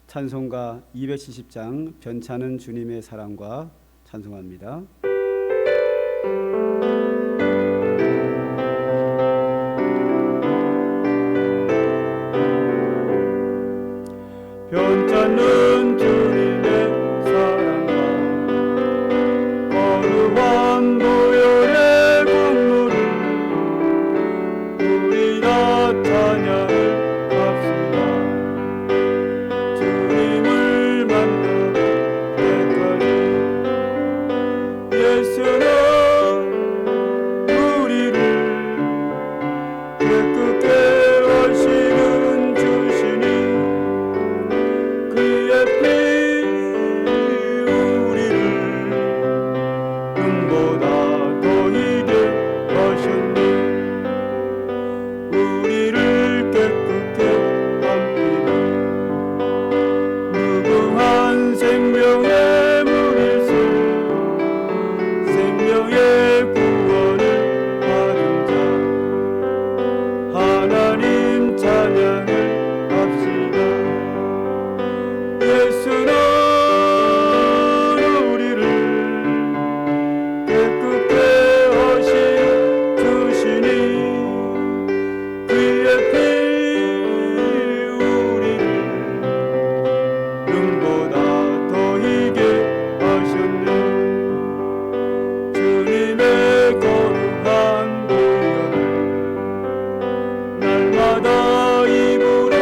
찬송가 270장 변찮은 주님의 사랑과 찬송합니다. 변찮는 주님의 사랑과 거룩한 보혈의 공로를 우리 다 찬양을 합시다. 주님을 만날 때까지 예수는 우리를 깨끗게 하시는 주시니 그의 피 우리를 눈보다 더 희게 하셨네. 우리를 깨끗게 함피는 무궁한 생명의 물일세. 생명의 구원을 받은 자 하나님 찬양을 합시다. 예수는 우리를 깨끗게 하시 주시니 그의 피 우리를 눈보다 더 희게 하셨네. 주님의 거룩한 보혈을 날마다 입으로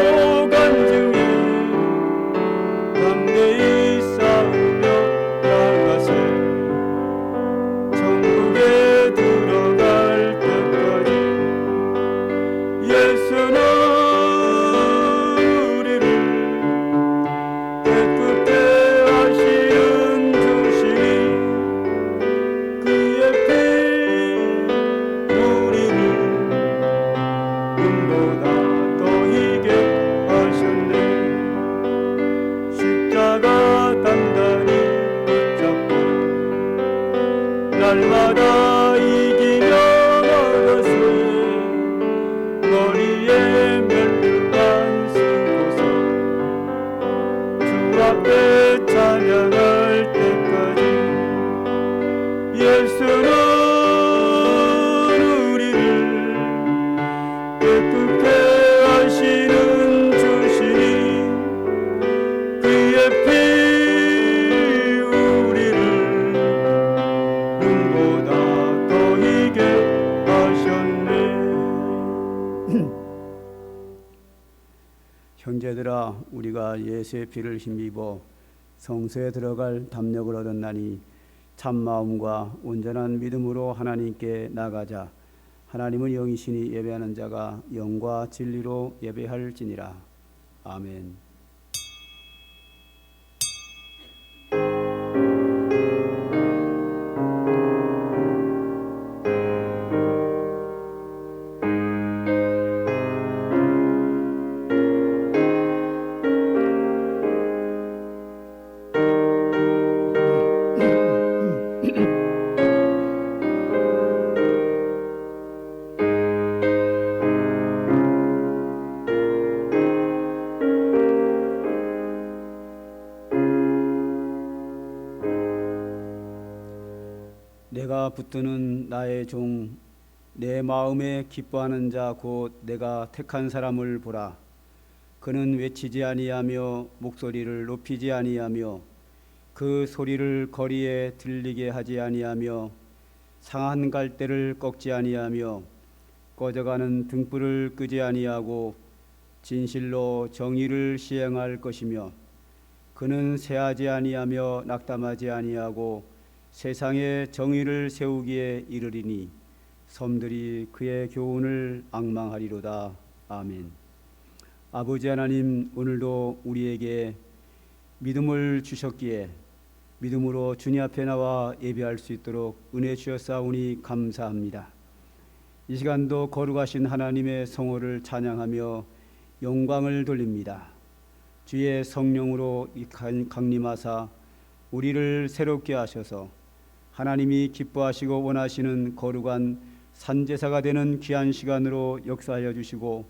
간증해 담대히 싸우며 나가세. 천국에 들어갈 때까지 예수는 우리를 깨끗게 하시는 주시니 그의 피 우리를 눈보다 더 희게 하셨네. 십자가 단단히 붙잡고 날마다 이기며 나가세. 머리에 면류관 쓰고서 주 앞에 찬양할 때까지 예수는 우리를 깨끗게 하시는 주시니 그의 피 우리를 눈보다 더 희게 하셨네. 형제들아, 우리가 예수의 피를 힘입어 성소에 들어갈 담력을 얻었나니 참 마음과 온전한 믿음으로 하나님께 나가자. 하나님은 영이시니 예배하는 자가 영과 진리로 예배할지니라. 아멘. 내가 붙드는 나의 종, 내 마음에 기뻐하는 자 곧 내가 택한 사람을 보라. 그는 외치지 아니하며 목소리를 높이지 아니하며 그 소리를 거리에 들리게 하지 아니하며 상한 갈대를 꺾지 아니하며 꺼져가는 등불을 끄지 아니하고 진실로 정의를 시행할 것이며 그는 새하지 아니하며 낙담하지 아니하고 세상에 정의를 세우기에 이르리니 섬들이 그의 교훈을 앙망하리로다. 아멘. 아버지 하나님, 오늘도 우리에게 믿음을 주셨기에 믿음으로 주님 앞에 나와 예배할 수 있도록 은혜 주셨사오니 감사합니다. 이 시간도 거룩하신 하나님의 성호를 찬양하며 영광을 돌립니다. 주의 성령으로 강림하사 우리를 새롭게 하셔서 하나님이 기뻐하시고 원하시는 거룩한 산제사가 되는 귀한 시간으로 역사하여 주시고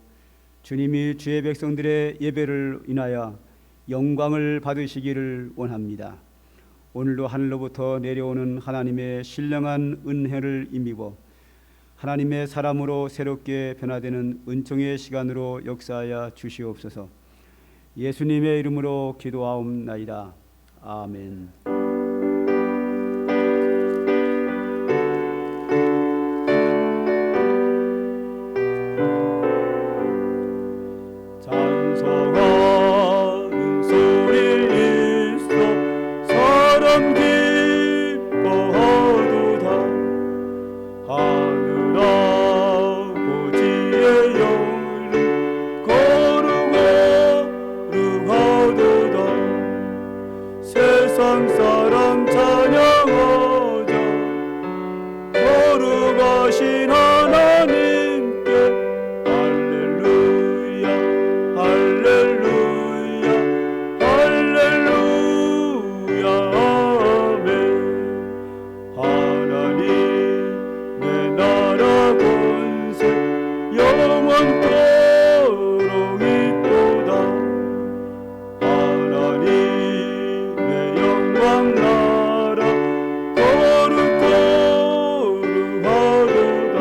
주님이 주의 백성들의 예배를 인하여 영광을 받으시기를 원합니다. 오늘도 하늘로부터 내려오는 하나님의 신령한 은혜를 힘입어 하나님의 사람으로 새롭게 변화되는 은총의 시간으로 역사하여 주시옵소서. 예수님의 이름으로 기도하옵나이다. 아멘. 세상 사람 찬양하자 거룩하신 하나님께 할렐루야 할렐루야 할렐루야 아멘. 하나님의 나라 권세 영원토록 있도다. 나라 거룩거룩하도다.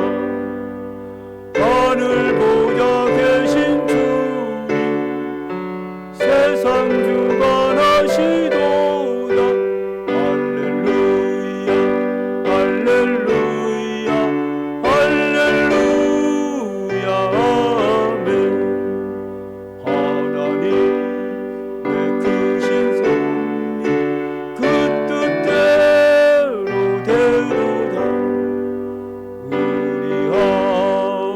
하늘 보좌 계신 주님 세상 주관하시도다. 할렐루야 할렐루야 할렐루야 아멘. 하나님 내 크신 섭리 그 뜻대로 되도다. 우리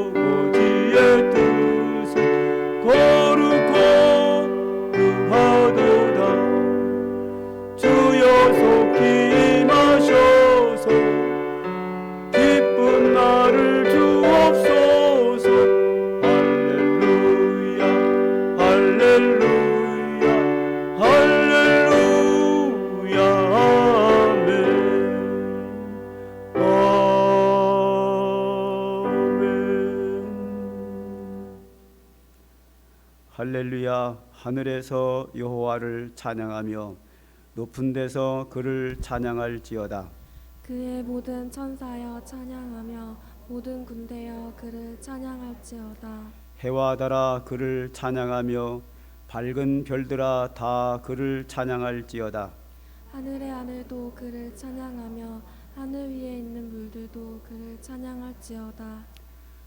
아버지의 뜻은 거룩거룩하도다. 주여 속히 임하셔서 기쁜 나를 주옵소서. 할렐루야 할렐루야 할렐루야 아멘. 할렐루야. 하늘에서 여호와를 찬양하며 높은 데서 그를 찬양할지어다. 그의 모든 천사여 찬양하며 모든 군대여 그를 찬양할지어다. 해와 달아 그를 찬양하며 밝은 별들아 다 그를 찬양할지어다. 하늘의 하늘도 그를 찬양하며 하늘 위에 있는 물들도 그를 찬양할지어다.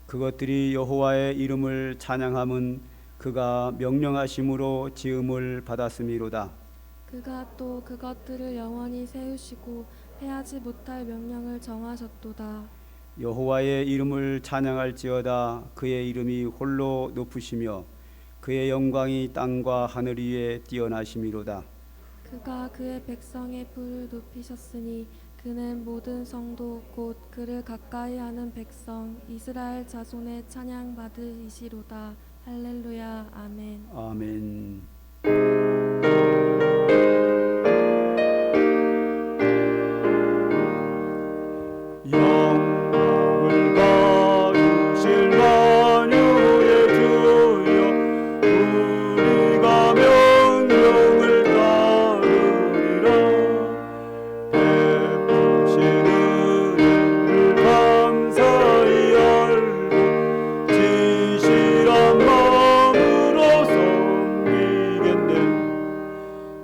그것들이 여호와의 이름을 찬양함은 그가 명령하심으로 지음을 받았음이로다. 그가 또 그것들을 영원히 세우시고 패하지 못할 명령을 정하셨도다. 여호와의 이름을 찬양할지어다. 그의 이름이 홀로 높으시며 그의 영광이 땅과 하늘 위에 뛰어나심이로다. 그가 그의 백성의 뿔을 높이셨으니 그는 모든 성도 곧 그를 가까이하는 백성 이스라엘 자손의 찬양 받으시리로다. 할렐루야 아멘. 아멘. 영광을 받으실 만유의 주여 우리가 명령을 따르리라. 베푸신 은혜를 감사히 알고 진실한 마음으로 섬기겠네.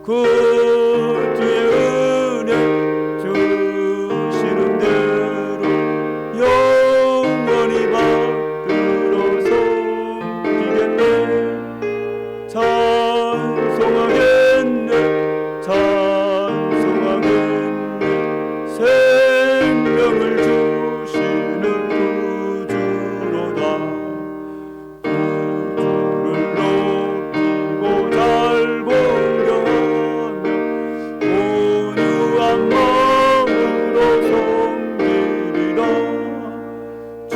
그 뒤에 은혜 주시는 대로 영원히 받들어 섬기겠네. 찬송하겠네 찬송하겠네. 생명을 주시는 구주로다. 구주를 높이고 잘 공경하며 온유한 마음으로 섬기리라. 주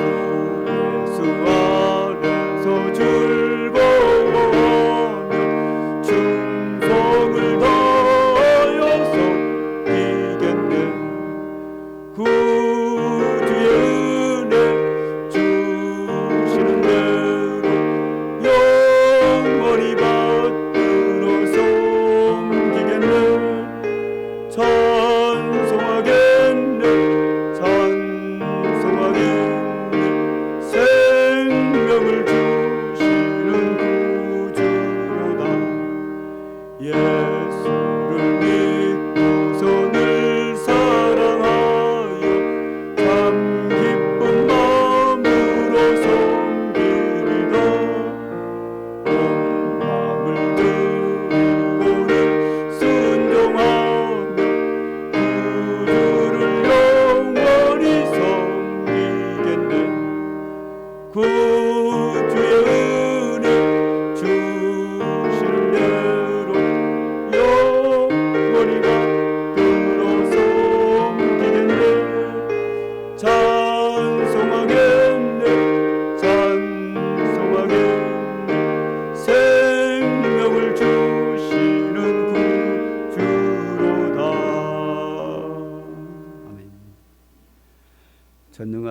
예수 안에서 즐거워하며 충만한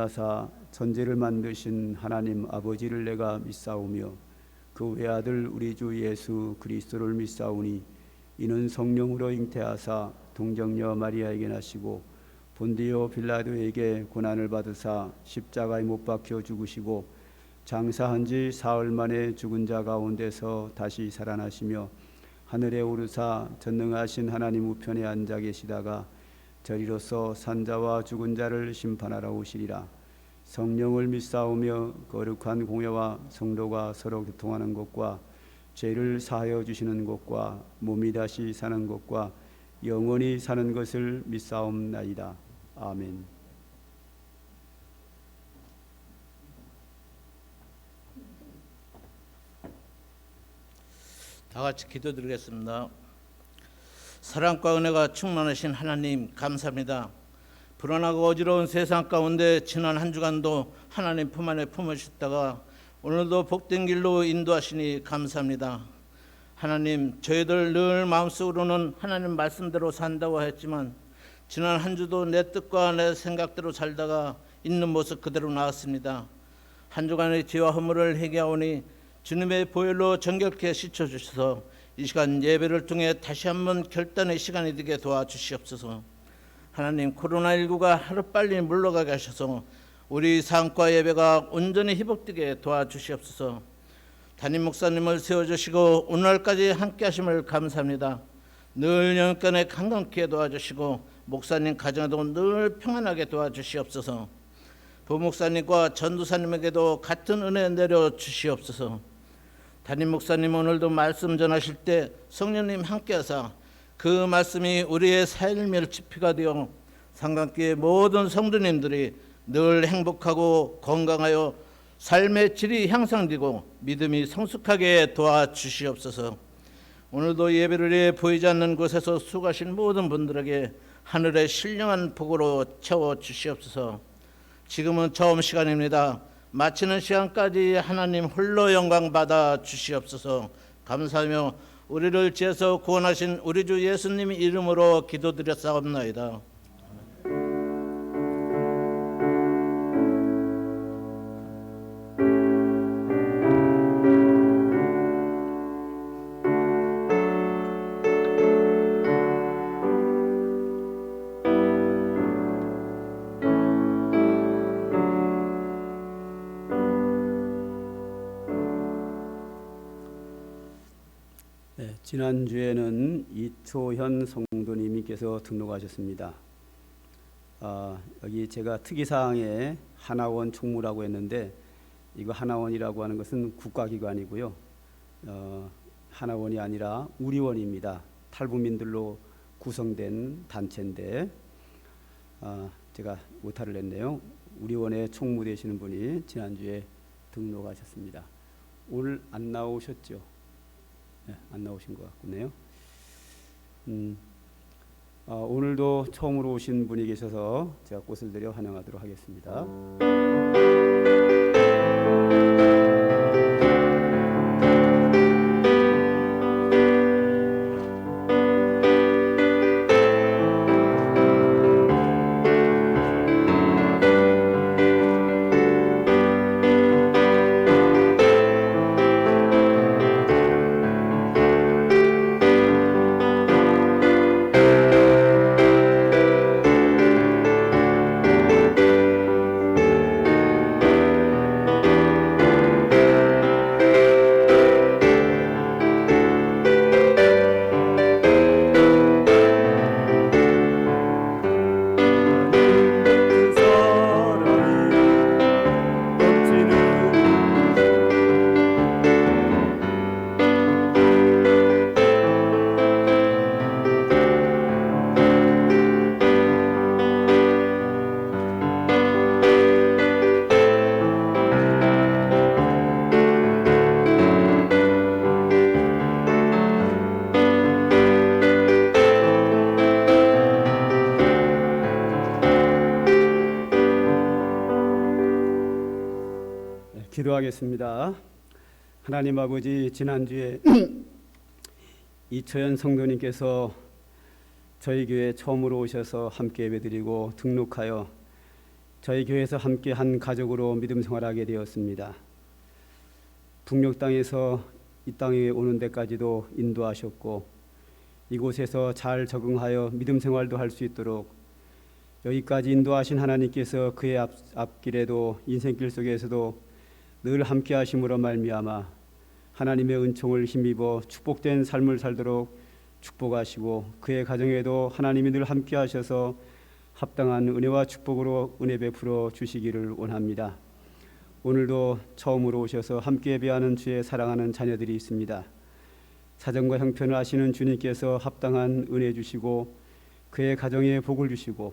전능하사 천지를 만드신 하나님 아버지를 내가 믿사오며 그 외아들 우리 주 예수 그리스도를 믿사오니 이는 성령으로 잉태하사 동정녀 마리아에게 나시고 본디오 빌라도에게 고난을 받으사 십자가에 못 박혀 죽으시고 장사한 지 사흘 만에 죽은 자 가운데서 다시 살아나시며 하늘에 오르사 전능하신 하나님 우편에 앉아 계시다가 저리로서 산자와 죽은 자를 심판하러 오시리라. 성령을 믿사오며 거룩한 공회와 성도가 서로 교통하는 것과 죄를 사하여 주시는 것과 몸이 다시 사는 것과 영원히 사는 것을 믿사옵나이다. 아멘. 다 같이 기도드리겠습니다. 사랑과 은혜가 충만하신 하나님 감사합니다. 불안하고 어지러운 세상 가운데 지난 한 주간도 하나님 품 안에 품으셨다가 오늘도 복된 길로 인도하시니 감사합니다. 하나님, 저희들 늘 마음속으로는 하나님 말씀대로 산다고 했지만 지난 한 주도 내 뜻과 내 생각대로 살다가 있는 모습 그대로 나왔습니다. 한 주간의 죄와 허물을 회개하오니 주님의 보혈로 정결케 씻어주셔서 이 시간 예배를 통해 다시 한번 결단의 시간이 되게 도와주시옵소서. 하나님, 코로나19가 하루빨리 물러가게 하셔서 우리 삶과 예배가 온전히 회복되게 도와주시옵소서. 담임 목사님을 세워주시고 오늘날까지 함께 하심을 감사합니다. 늘 영권에 강건케 도와주시고 목사님 가정에도 늘 평안하게 도와주시옵소서. 부목사님과 전도사님에게도 같은 은혜 내려주시옵소서. 담임 목사님 오늘도 말씀 전하실 때 성령님 함께하사 그 말씀이 우리의 삶의 지피가 되어 상강교회 모든 성도님들이 늘 행복하고 건강하여 삶의 질이 향상되고 믿음이 성숙하게 도와주시옵소서. 오늘도 예배를 위해 보이지 않는 곳에서 수고하신 모든 분들에게 하늘의 신령한 복으로 채워주시옵소서. 지금은 처음 시간입니다. 마치는 시간까지 하나님 홀로 영광 받아 주시옵소서. 감사하며 우리를 지어서 구원하신 우리 주 예수님 이름으로 기도드렸사옵나이다. 지난주에는 이초현 성도님께서 등록하셨습니다. 여기 제가 특이사항에 하나원 총무라고 했는데 이거 하나원이라고 하는 것은 국가기관이고요. 하나원이 아니라 우리원입니다. 탈북민들로 구성된 단체인데 제가 오타를 냈네요. 우리원에 총무 되시는 분이 지난주에 등록하셨습니다. 오늘 안 나오셨죠? 네, 안 나오신 것 같군요. 오늘도 처음으로 오신 분이 계셔서 제가 꽃을 드려 환영하도록 하겠습니다. 기도하겠습니다. 하나님 아버지, 지난주에 이초연 성도님께서 저희 교회 처음으로 오셔서 함께 예배드리고 등록하여 저희 교회에서 함께 한 가족으로 믿음 생활하게 되었습니다. 북녘 땅에서 이 땅에 오는 데까지도 인도하셨고 이곳에서 잘 적응하여 믿음 생활도 할 수 있도록 여기까지 인도하신 하나님께서 그의 앞길에도 인생길 속에서도 늘 함께 하심으로 말미암아 하나님의 은총을 힘입어 축복된 삶을 살도록 축복하시고 그의 가정에도 하나님이 늘 함께 하셔서 합당한 은혜와 축복으로 은혜 베풀어 주시기를 원합니다. 오늘도 처음으로 오셔서 함께 예배하는 주의 사랑하는 자녀들이 있습니다. 사정과 형편을 아시는 주님께서 합당한 은혜 주시고 그의 가정에 복을 주시고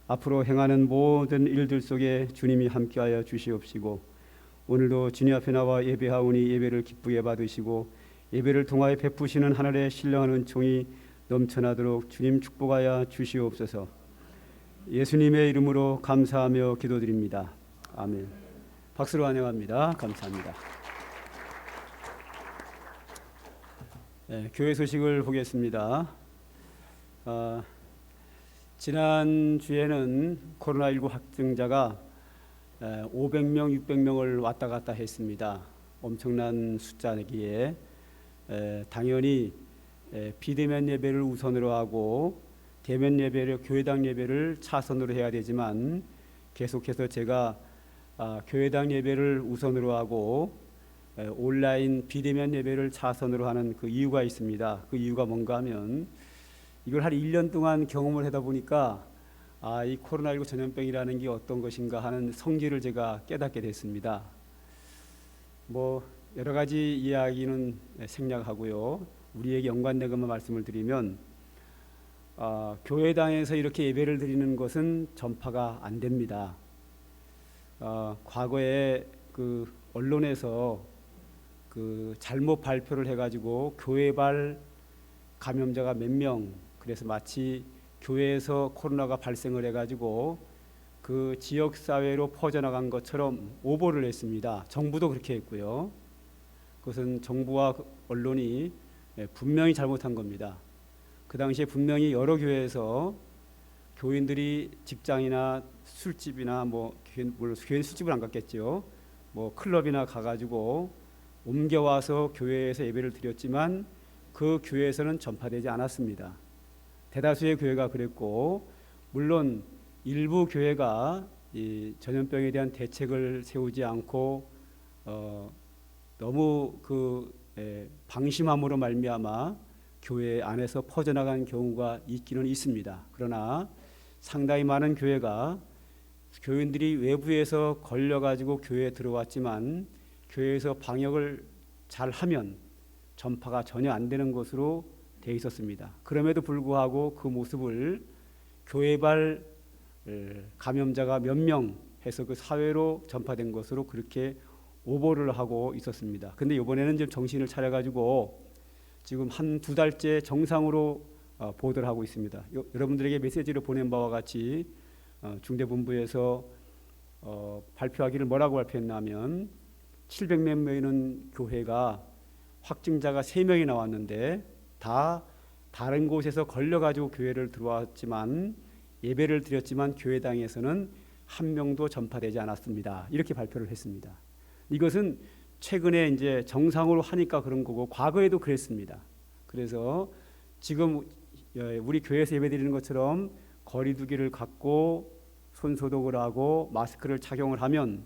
앞으로 행하는 모든 일들 속에 주님이 함께하여 주시옵시고 오늘도 주님 앞에 나와 예배하오니 예배를 기쁘게 받으시고 예배를 통하여 베푸시는 하늘의 신령한 은총이 넘쳐나도록 주님 축복하여 주시옵소서. 예수님의 이름으로 감사하며 기도드립니다. 아멘. 박수로 환영합니다. 감사합니다. 교회 소식을 보겠습니다. 지난주에는 코로나19 확진자가 500명, 600명을 왔다 갔다 했습니다. 엄청난 숫자이기에 당연히 비대면 예배를 우선으로 하고 대면 예배를 교회당 예배를 차선으로 해야 되지만 계속해서 제가 교회당 예배를 우선으로 하고 온라인 비대면 예배를 차선으로 하는 그 이유가 있습니다. 그 이유가 뭔가 하면 이걸 한 1년 동안 경험을 하다 보니까 이 코로나19 전염병이라는 게 어떤 것인가 하는 성질을 제가 깨닫게 됐습니다. 뭐 여러 가지 이야기는 생략하고요. 우리에게 연관된 것만 말씀을 드리면 교회당에서 이렇게 예배를 드리는 것은 전파가 안 됩니다. 과거에 그 언론에서 그 잘못 발표를 해가지고 교회발 감염자가 몇 명, 그래서 마치 교회에서 코로나가 발생을 해가지고 그 지역 사회로 퍼져나간 것처럼 오보를 했습니다. 정부도 그렇게 했고요. 그것은 정부와 언론이 분명히 잘못한 겁니다. 그 당시에 분명히 여러 교회에서 교인들이 직장이나 술집이나 물론 교회 술집은 안 갔겠죠. 클럽이나 가가지고 옮겨와서 교회에서 예배를 드렸지만 그 교회에서는 전파되지 않았습니다. 대다수의 교회가 그랬고 물론 일부 교회가 이 전염병에 대한 대책을 세우지 않고 너무 방심함으로 말미암아 교회 안에서 퍼져나간 경우가 있기는 있습니다. 그러나 상당히 많은 교회가 교인들이 외부에서 걸려가지고 교회에 들어왔지만 교회에서 방역을 잘하면 전파가 전혀 안 되는 것으로 돼 있었습니다. 그럼에도 불구하고 그 모습을 교회발 감염자가 몇 명 해서 그 사회로 전파된 것으로 그렇게 오보를 하고 있었습니다. 근데 이번에는 좀 정신을 차려가지고 지금 한두 달째 정상으로 보도를 하고 있습니다. 여러분들에게 메시지를 보낸 바와 같이 중대본부에서 발표하기를 뭐라고 발표했냐면 700몇 명이는 교회가 확진자가 3명이 나왔는데 다 다른 곳에서 걸려가지고 교회를 들어왔지만 예배를 드렸지만 교회당에서는 한 명도 전파되지 않았습니다. 이렇게 발표를 했습니다. 이것은 최근에 이제 정상으로 하니까 그런 거고 과거에도 그랬습니다. 그래서 지금 우리 교회에서 예배드리는 것처럼 거리두기를 갖고 손 소독을 하고 마스크를 착용을 하면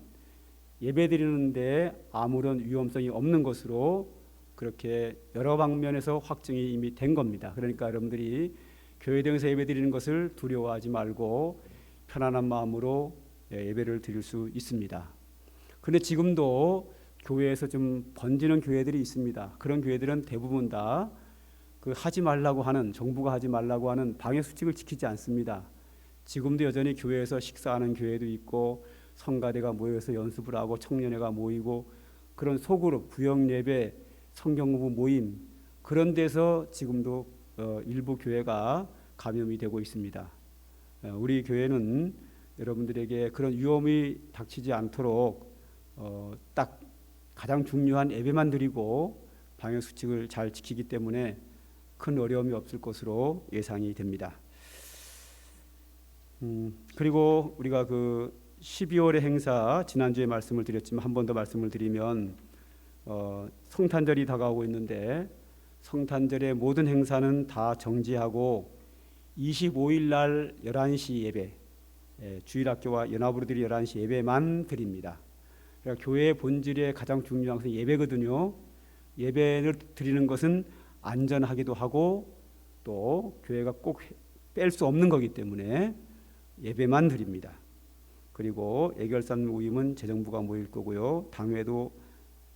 예배드리는데 아무런 위험성이 없는 것으로 그렇게 여러 방면에서 확증이 이미 된 겁니다. 그러니까 여러분들이 교회당에서 예배드리는 것을 두려워하지 말고 편안한 마음으로 예배를 드릴 수 있습니다. 그런데 지금도 교회에서 좀 번지는 교회들이 있습니다. 그런 교회들은 대부분 다 그 하지 말라고 하는 정부가 하지 말라고 하는 방역 수칙을 지키지 않습니다. 지금도 여전히 교회에서 식사하는 교회도 있고 성가대가 모여서 연습을 하고 청년회가 모이고 그런 소그룹 구역 예배 성경 공부 모임 그런 데서 지금도 일부 교회가 감염이 되고 있습니다. 우리 교회는 여러분들에게 그런 위험이 닥치지 않도록 딱 가장 중요한 예배만 드리고 방역 수칙을 잘 지키기 때문에 큰 어려움이 없을 것으로 예상이 됩니다. 그리고 우리가 그 12월의 행사 지난주에 말씀을 드렸지만 한 번 더 말씀을 드리면 성탄절이 다가오고 있는데 성탄절의 모든 행사는 다 정지하고 25일 날 11시 예배, 주일학교와 연합으로들이 11시 예배만 드립니다. 그러니까 교회의 본질의 가장 중요한 것은 예배거든요. 예배를 드리는 것은 안전하기도 하고 또 교회가 꼭 뺄 수 없는 거기 때문에 예배만 드립니다. 그리고 애결산 모임은 재정부가 모일 거고요. 당회도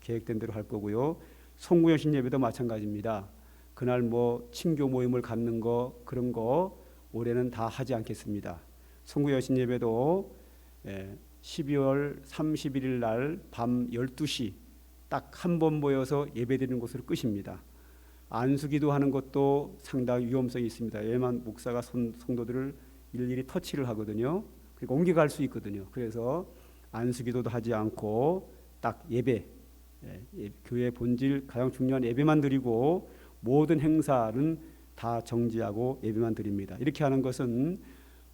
계획된 대로 할 거고요. 송구여신 예배도 마찬가지입니다. 그날 뭐 친교 모임을 갖는 거 그런 거 올해는 다 하지 않겠습니다. 송구여신 예배도 12월 31일 날 밤 12시 딱 한 번 모여서 예배드리는 곳으로 끝입니다. 안수기도 하는 것도 상당히 위험성이 있습니다. 왜냐하면 목사가 성도들을 일일이 터치를 하거든요. 그리고 옮겨갈 수 있거든요. 그래서 안수기도도 하지 않고 딱 예배, 교회 본질 가장 중요한 예배만 드리고 모든 행사는 다 정지하고 예배만 드립니다. 이렇게 하는 것은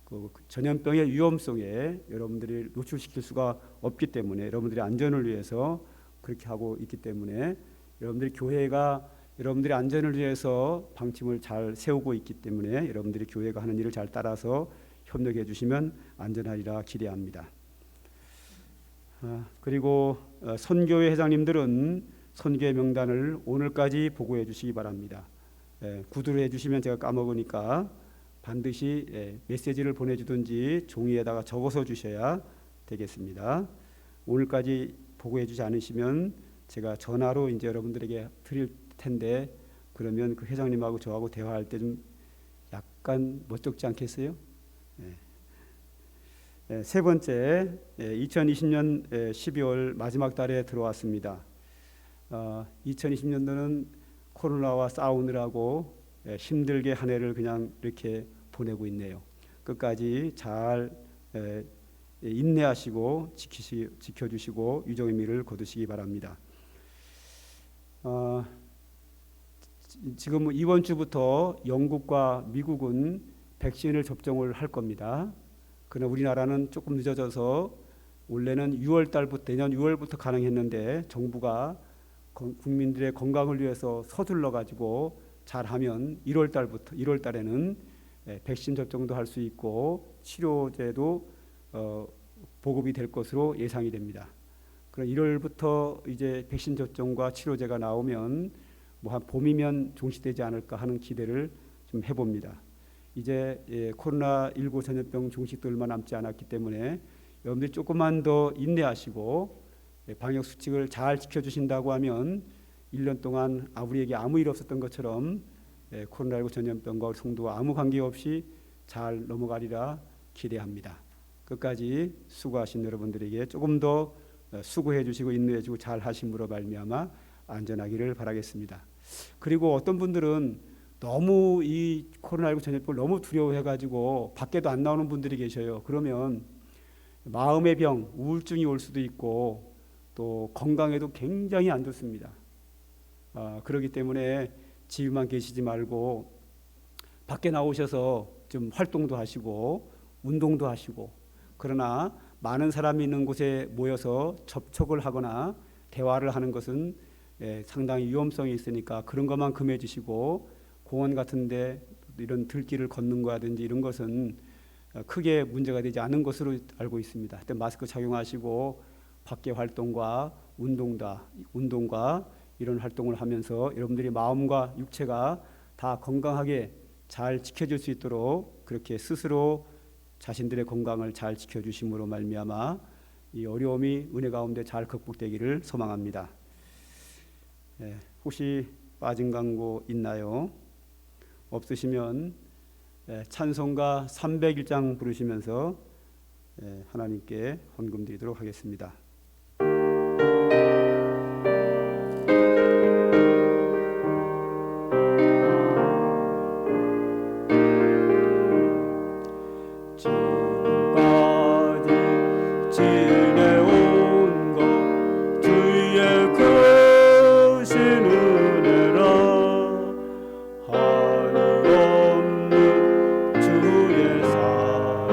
그 전염병의 위험성에 여러분들이 노출시킬 수가 없기 때문에 여러분들의 안전을 위해서 그렇게 하고 있기 때문에 여러분들이 교회가 여러분들의 안전을 위해서 방침을 잘 세우고 있기 때문에 여러분들이 교회가 하는 일을 잘 따라서 협력해 주시면 안전하리라 기대합니다. 그리고 선교회 회장님들은 선교회 명단을 오늘까지 보고해 주시기 바랍니다. 구두를 해주시면 제가 까먹으니까 반드시 메시지를 보내주든지 종이에다가 적어서 주셔야 되겠습니다. 오늘까지 보고해 주지 않으시면 제가 전화로 이제 여러분들에게 드릴 텐데 그러면 그 회장님하고 저하고 대화할 때 좀 약간 멋쩍지 않겠어요? 세 번째, 2020년 12월 마지막 달에 들어왔습니다. 2020년도는 코로나와 싸우느라고 힘들게 한 해를 그냥 이렇게 보내고 있네요. 끝까지 잘 인내하시고 지켜주시고 유종의 미를 거두시기 바랍니다. 지금 이번 주부터 영국과 미국은 백신을 접종을 할 겁니다. 그러나 우리나라는 조금 늦어져서 원래는 6월 달부터 내년 6월부터 가능했는데 정부가 국민들의 건강을 위해서 서둘러 가지고 잘하면 1월 달에는 백신 접종도 할 수 있고 치료제도 보급이 될 것으로 예상이 됩니다. 그럼 1월부터 이제 백신 접종과 치료제가 나오면 뭐 한 봄이면 종식되지 않을까 하는 기대를 좀 해봅니다. 이제 코로나19 전염병 종식도 얼마 남지 않았기 때문에 여러분들이 조금만 더 인내하시고 방역 수칙을 잘 지켜주신다고 하면 1년 동안 우리에게 아무 일 없었던 것처럼 코로나19 전염병과 성도와 아무 관계없이 잘 넘어가리라 기대합니다. 끝까지 수고하신 여러분들에게 조금 더 수고해 주시고 인내해 주고 잘 하심으로 말미암아 안전하기를 바라겠습니다. 그리고 어떤 분들은 너무 이 코로나19 전염병을 너무 두려워해 가지고 밖에도 안 나오는 분들이 계셔요. 그러면 마음의 병, 우울증이 올 수도 있고 또 건강에도 굉장히 안 좋습니다. 그렇기 때문에 집에만 계시지 말고 밖에 나오셔서 좀 활동도 하시고 운동도 하시고 그러나 많은 사람이 있는 곳에 모여서 접촉을 하거나 대화를 하는 것은 상당히 위험성이 있으니까 그런 것만 금해주시고 공원 같은데 이런 들길을 걷는 거라든지 이런 것은 크게 문제가 되지 않은 것으로 알고 있습니다. 하여튼 마스크 착용하시고 밖에 활동과 운동과 이런 활동을 하면서 여러분들이 마음과 육체가 다 건강하게 잘 지켜질 수 있도록 그렇게 스스로 자신들의 건강을 잘 지켜주심으로 말미암아 이 어려움이 은혜 가운데 잘 극복되기를 소망합니다. 혹시 빠진 광고 있나요? 없으시면 찬송가 301장 부르시면서 하나님께 헌금 드리도록 하겠습니다. 주의 사랑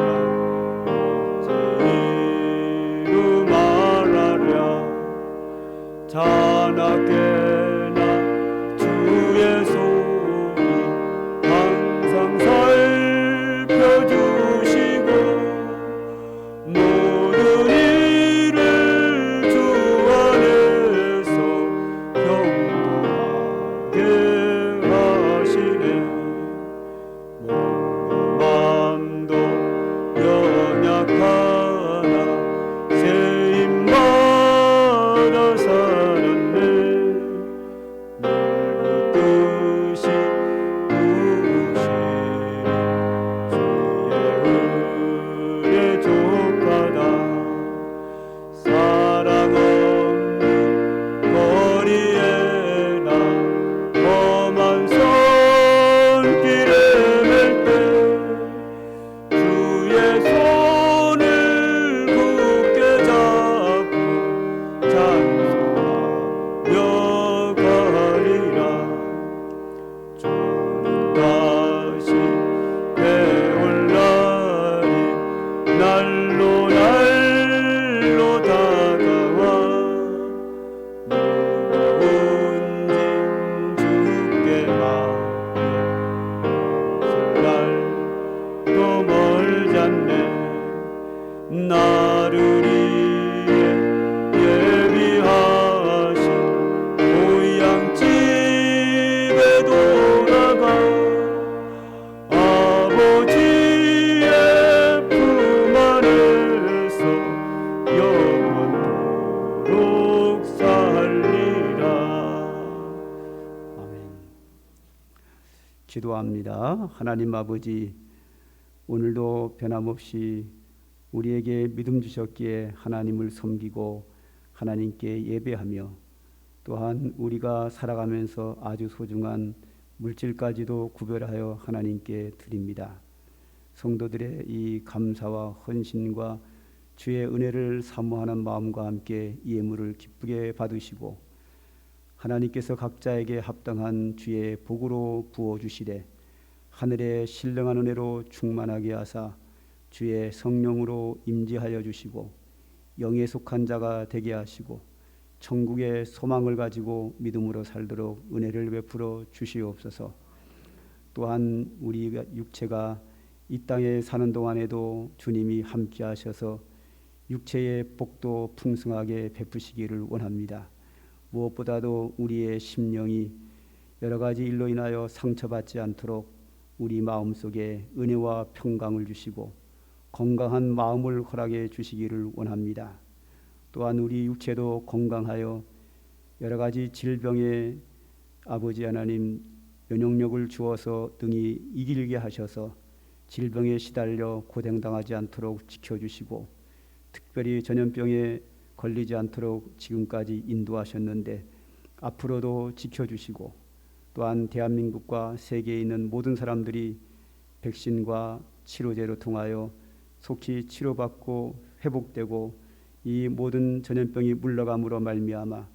기도합니다. 하나님 아버지, 오늘도 변함없이 우리에게 믿음 주셨기에 하나님을 섬기고 하나님께 예배하며 또한 우리가 살아가면서 아주 소중한 물질까지도 구별하여 하나님께 드립니다. 성도들의 이 감사와 헌신과 주의 은혜를 사모하는 마음과 함께 예물을 기쁘게 받으시고 하나님께서 각자에게 합당한 주의 복으로 부어주시되 하늘의 신령한 은혜로 충만하게 하사 주의 성령으로 임재하여 주시고 영에 속한 자가 되게 하시고 천국의 소망을 가지고 믿음으로 살도록 은혜를 베풀어 주시옵소서. 또한 우리 육체가 이 땅에 사는 동안에도 주님이 함께 하셔서 육체의 복도 풍성하게 베푸시기를 원합니다. 무엇보다도 우리의 심령이 여러 가지 일로 인하여 상처받지 않도록 우리 마음속에 은혜와 평강을 주시고 건강한 마음을 허락해 주시기를 원합니다. 또한 우리 육체도 건강하여 여러 가지 질병에 아버지 하나님 면역력을 주어서 등이 이기게 하셔서 질병에 시달려 고생당하지 않도록 지켜주시고 특별히 전염병에 걸리지 않도록 지금까지 인도하셨는데 앞으로도 지켜주시고 또한 대한민국과 세계에 있는 모든 사람들이 백신과 치료제로 통하여 속히 치료받고 회복되고 이 모든 전염병이 물러감으로 말미암아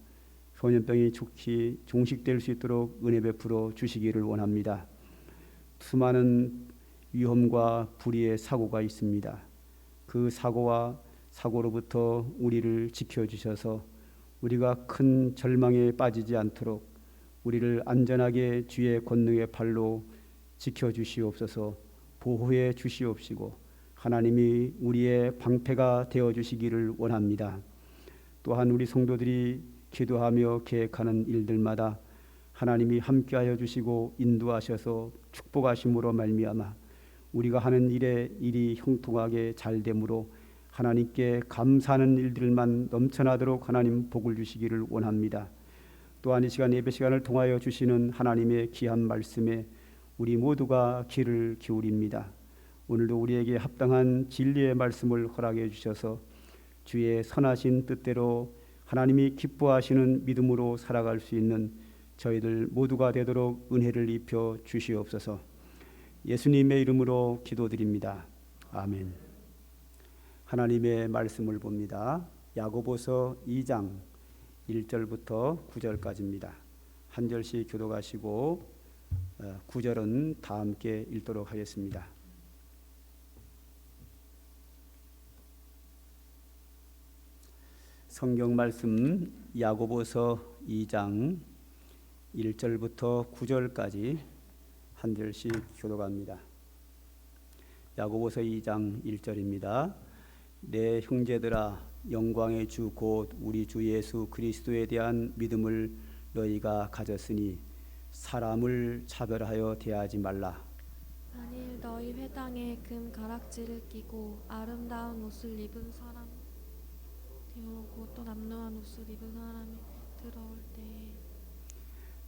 전염병이 좋게 종식될 수 있도록 은혜 베풀어 주시기를 원합니다. 수많은 위험과 불의의 사고가 있습니다. 그 사고로부터 우리를 지켜주셔서 우리가 큰 절망에 빠지지 않도록 우리를 안전하게 주의 권능의 팔로 지켜주시옵소서. 보호해 주시옵시고 하나님이 우리의 방패가 되어주시기를 원합니다. 또한 우리 성도들이 기도하며 계획하는 일들마다 하나님이 함께하여 주시고 인도하셔서 축복하심으로 말미암아 우리가 하는 일이 형통하게 잘됨으로 하나님께 감사하는 일들만 넘쳐나도록 하나님 복을 주시기를 원합니다. 또한 이 시간 예배 시간을 통하여 주시는 하나님의 귀한 말씀에 우리 모두가 귀를 기울입니다. 오늘도 우리에게 합당한 진리의 말씀을 허락해 주셔서 주의 선하신 뜻대로 하나님이 기뻐하시는 믿음으로 살아갈 수 있는 저희들 모두가 되도록 은혜를 입혀 주시옵소서. 예수님의 이름으로 기도드립니다. 아멘. 하나님의 말씀을 봅니다. 야고보서 2장 1절부터 9절까지입니다. 한 절씩 교독하시고 9절은 다 함께 읽도록 하겠습니다. 성경 말씀 야고보서 2장 1절부터 9절까지 한 절씩 교독합니다. 야고보서 2장 1절입니다. 내 형제들아, 영광의 주 곧 우리 주 예수 그리스도에 대한 믿음을 너희가 가졌으니 사람을 차별하여 대하지 말라. 만일 너희 회당에 금 가락지를 끼고 아름다운 옷을 입은 사람 들어오고 또 남루한 옷을 입은 사람이 들어올 때에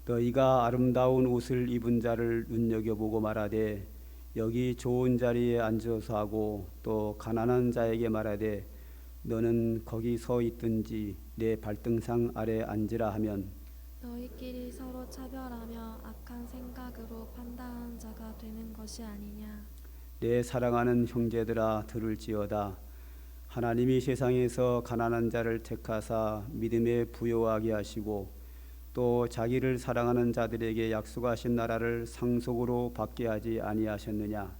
너희가 아름다운 옷을 입은 자를 눈여겨보고 말하되 여기 좋은 자리에 앉아서 하고 또 가난한 자에게 말하되 너는 거기 서 있든지 내 발등상 아래 앉으라 하면 너희끼리 서로 차별하며 악한 생각으로 판단하는 자가 되는 것이 아니냐. 내 사랑하는 형제들아 들을지어다. 하나님이 세상에서 가난한 자를 택하사 믿음에 부요하게 하시고 또 자기를 사랑하는 자들에게 약속하신 나라를 상속으로 받게 하지 아니하셨느냐.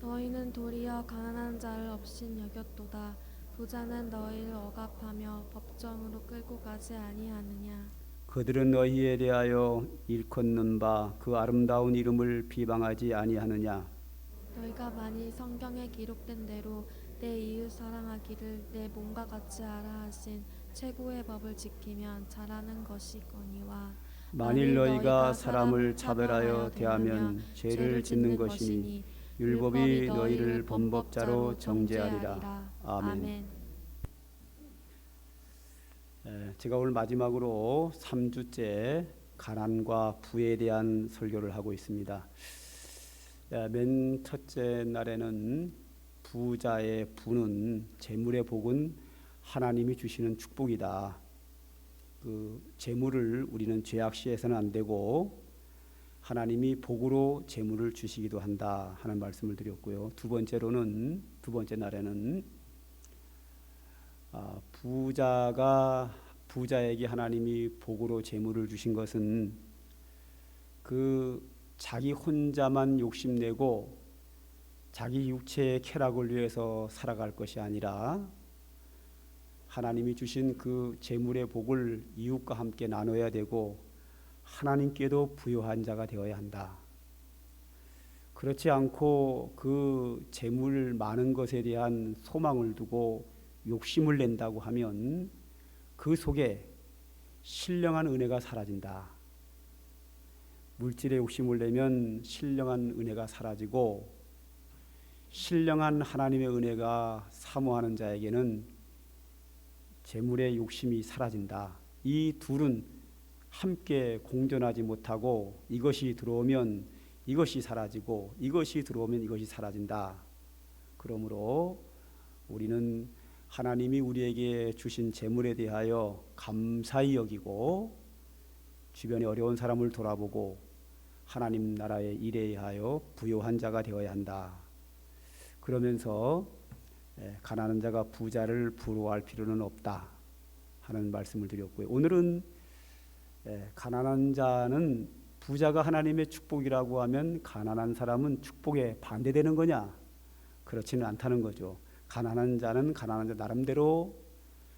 너희는 도리어 가난한 자를 업신 여겼도다. 부자는 너희를 억압하며 법정으로 끌고 가지 아니하느냐. 그들은 너희에 대하여 일컫는 바 그 아름다운 이름을 비방하지 아니하느냐. 너희가 만일 성경에 기록된 대로 내 이웃 사랑하기를 내 몸과 같이 하라 하신 최고의 법을 지키면 잘하는 것이거니와 만일 너희가 사람을 차별하여 대하면 죄를 짓는 것이니 율법이 너희를 범법자로 정죄하리라. 아멘. 제가 오늘 마지막으로 3주째 가난과 부에 대한 설교를 하고 있습니다. 맨 첫째 날에는 부자의 부는, 재물의 복은 하나님이 주시는 축복이다. 그 재물을 우리는 죄악시해서는 안 되고 하나님이 복으로 재물을 주시기도 한다 하는 말씀을 드렸고요. 두 번째 날에는 부자에게 하나님이 복으로 재물을 주신 것은 그 자기 혼자만 욕심내고 자기 육체의 쾌락을 위해서 살아갈 것이 아니라 하나님이 주신 그 재물의 복을 이웃과 함께 나눠야 되고 하나님께도 부요한 자가 되어야 한다. 그렇지 않고 그 재물 많은 것에 대한 소망을 두고 욕심을 낸다고 하면 그 속에 신령한 은혜가 사라진다. 물질에 욕심을 내면 신령한 은혜가 사라지고 신령한 하나님의 은혜가 사모하는 자에게는 재물의 욕심이 사라진다. 이 둘은 함께 공존하지 못하고 이것이 들어오면 이것이 사라지고 이것이 들어오면 이것이 사라진다. 그러므로 우리는 하나님이 우리에게 주신 재물에 대하여 감사히 여기고 주변에 어려운 사람을 돌아보고 하나님 나라의 일에 하여 부요한 자가 되어야 한다. 그러면서 가난한 자가 부자를 부러워할 필요는 없다 하는 말씀을 드렸고요. 오늘은 가난한 자는, 부자가 하나님의 축복이라고 하면 가난한 사람은 축복에 반대되는 거냐? 그렇지는 않다는 거죠. 가난한 자는 가난한 자 나름대로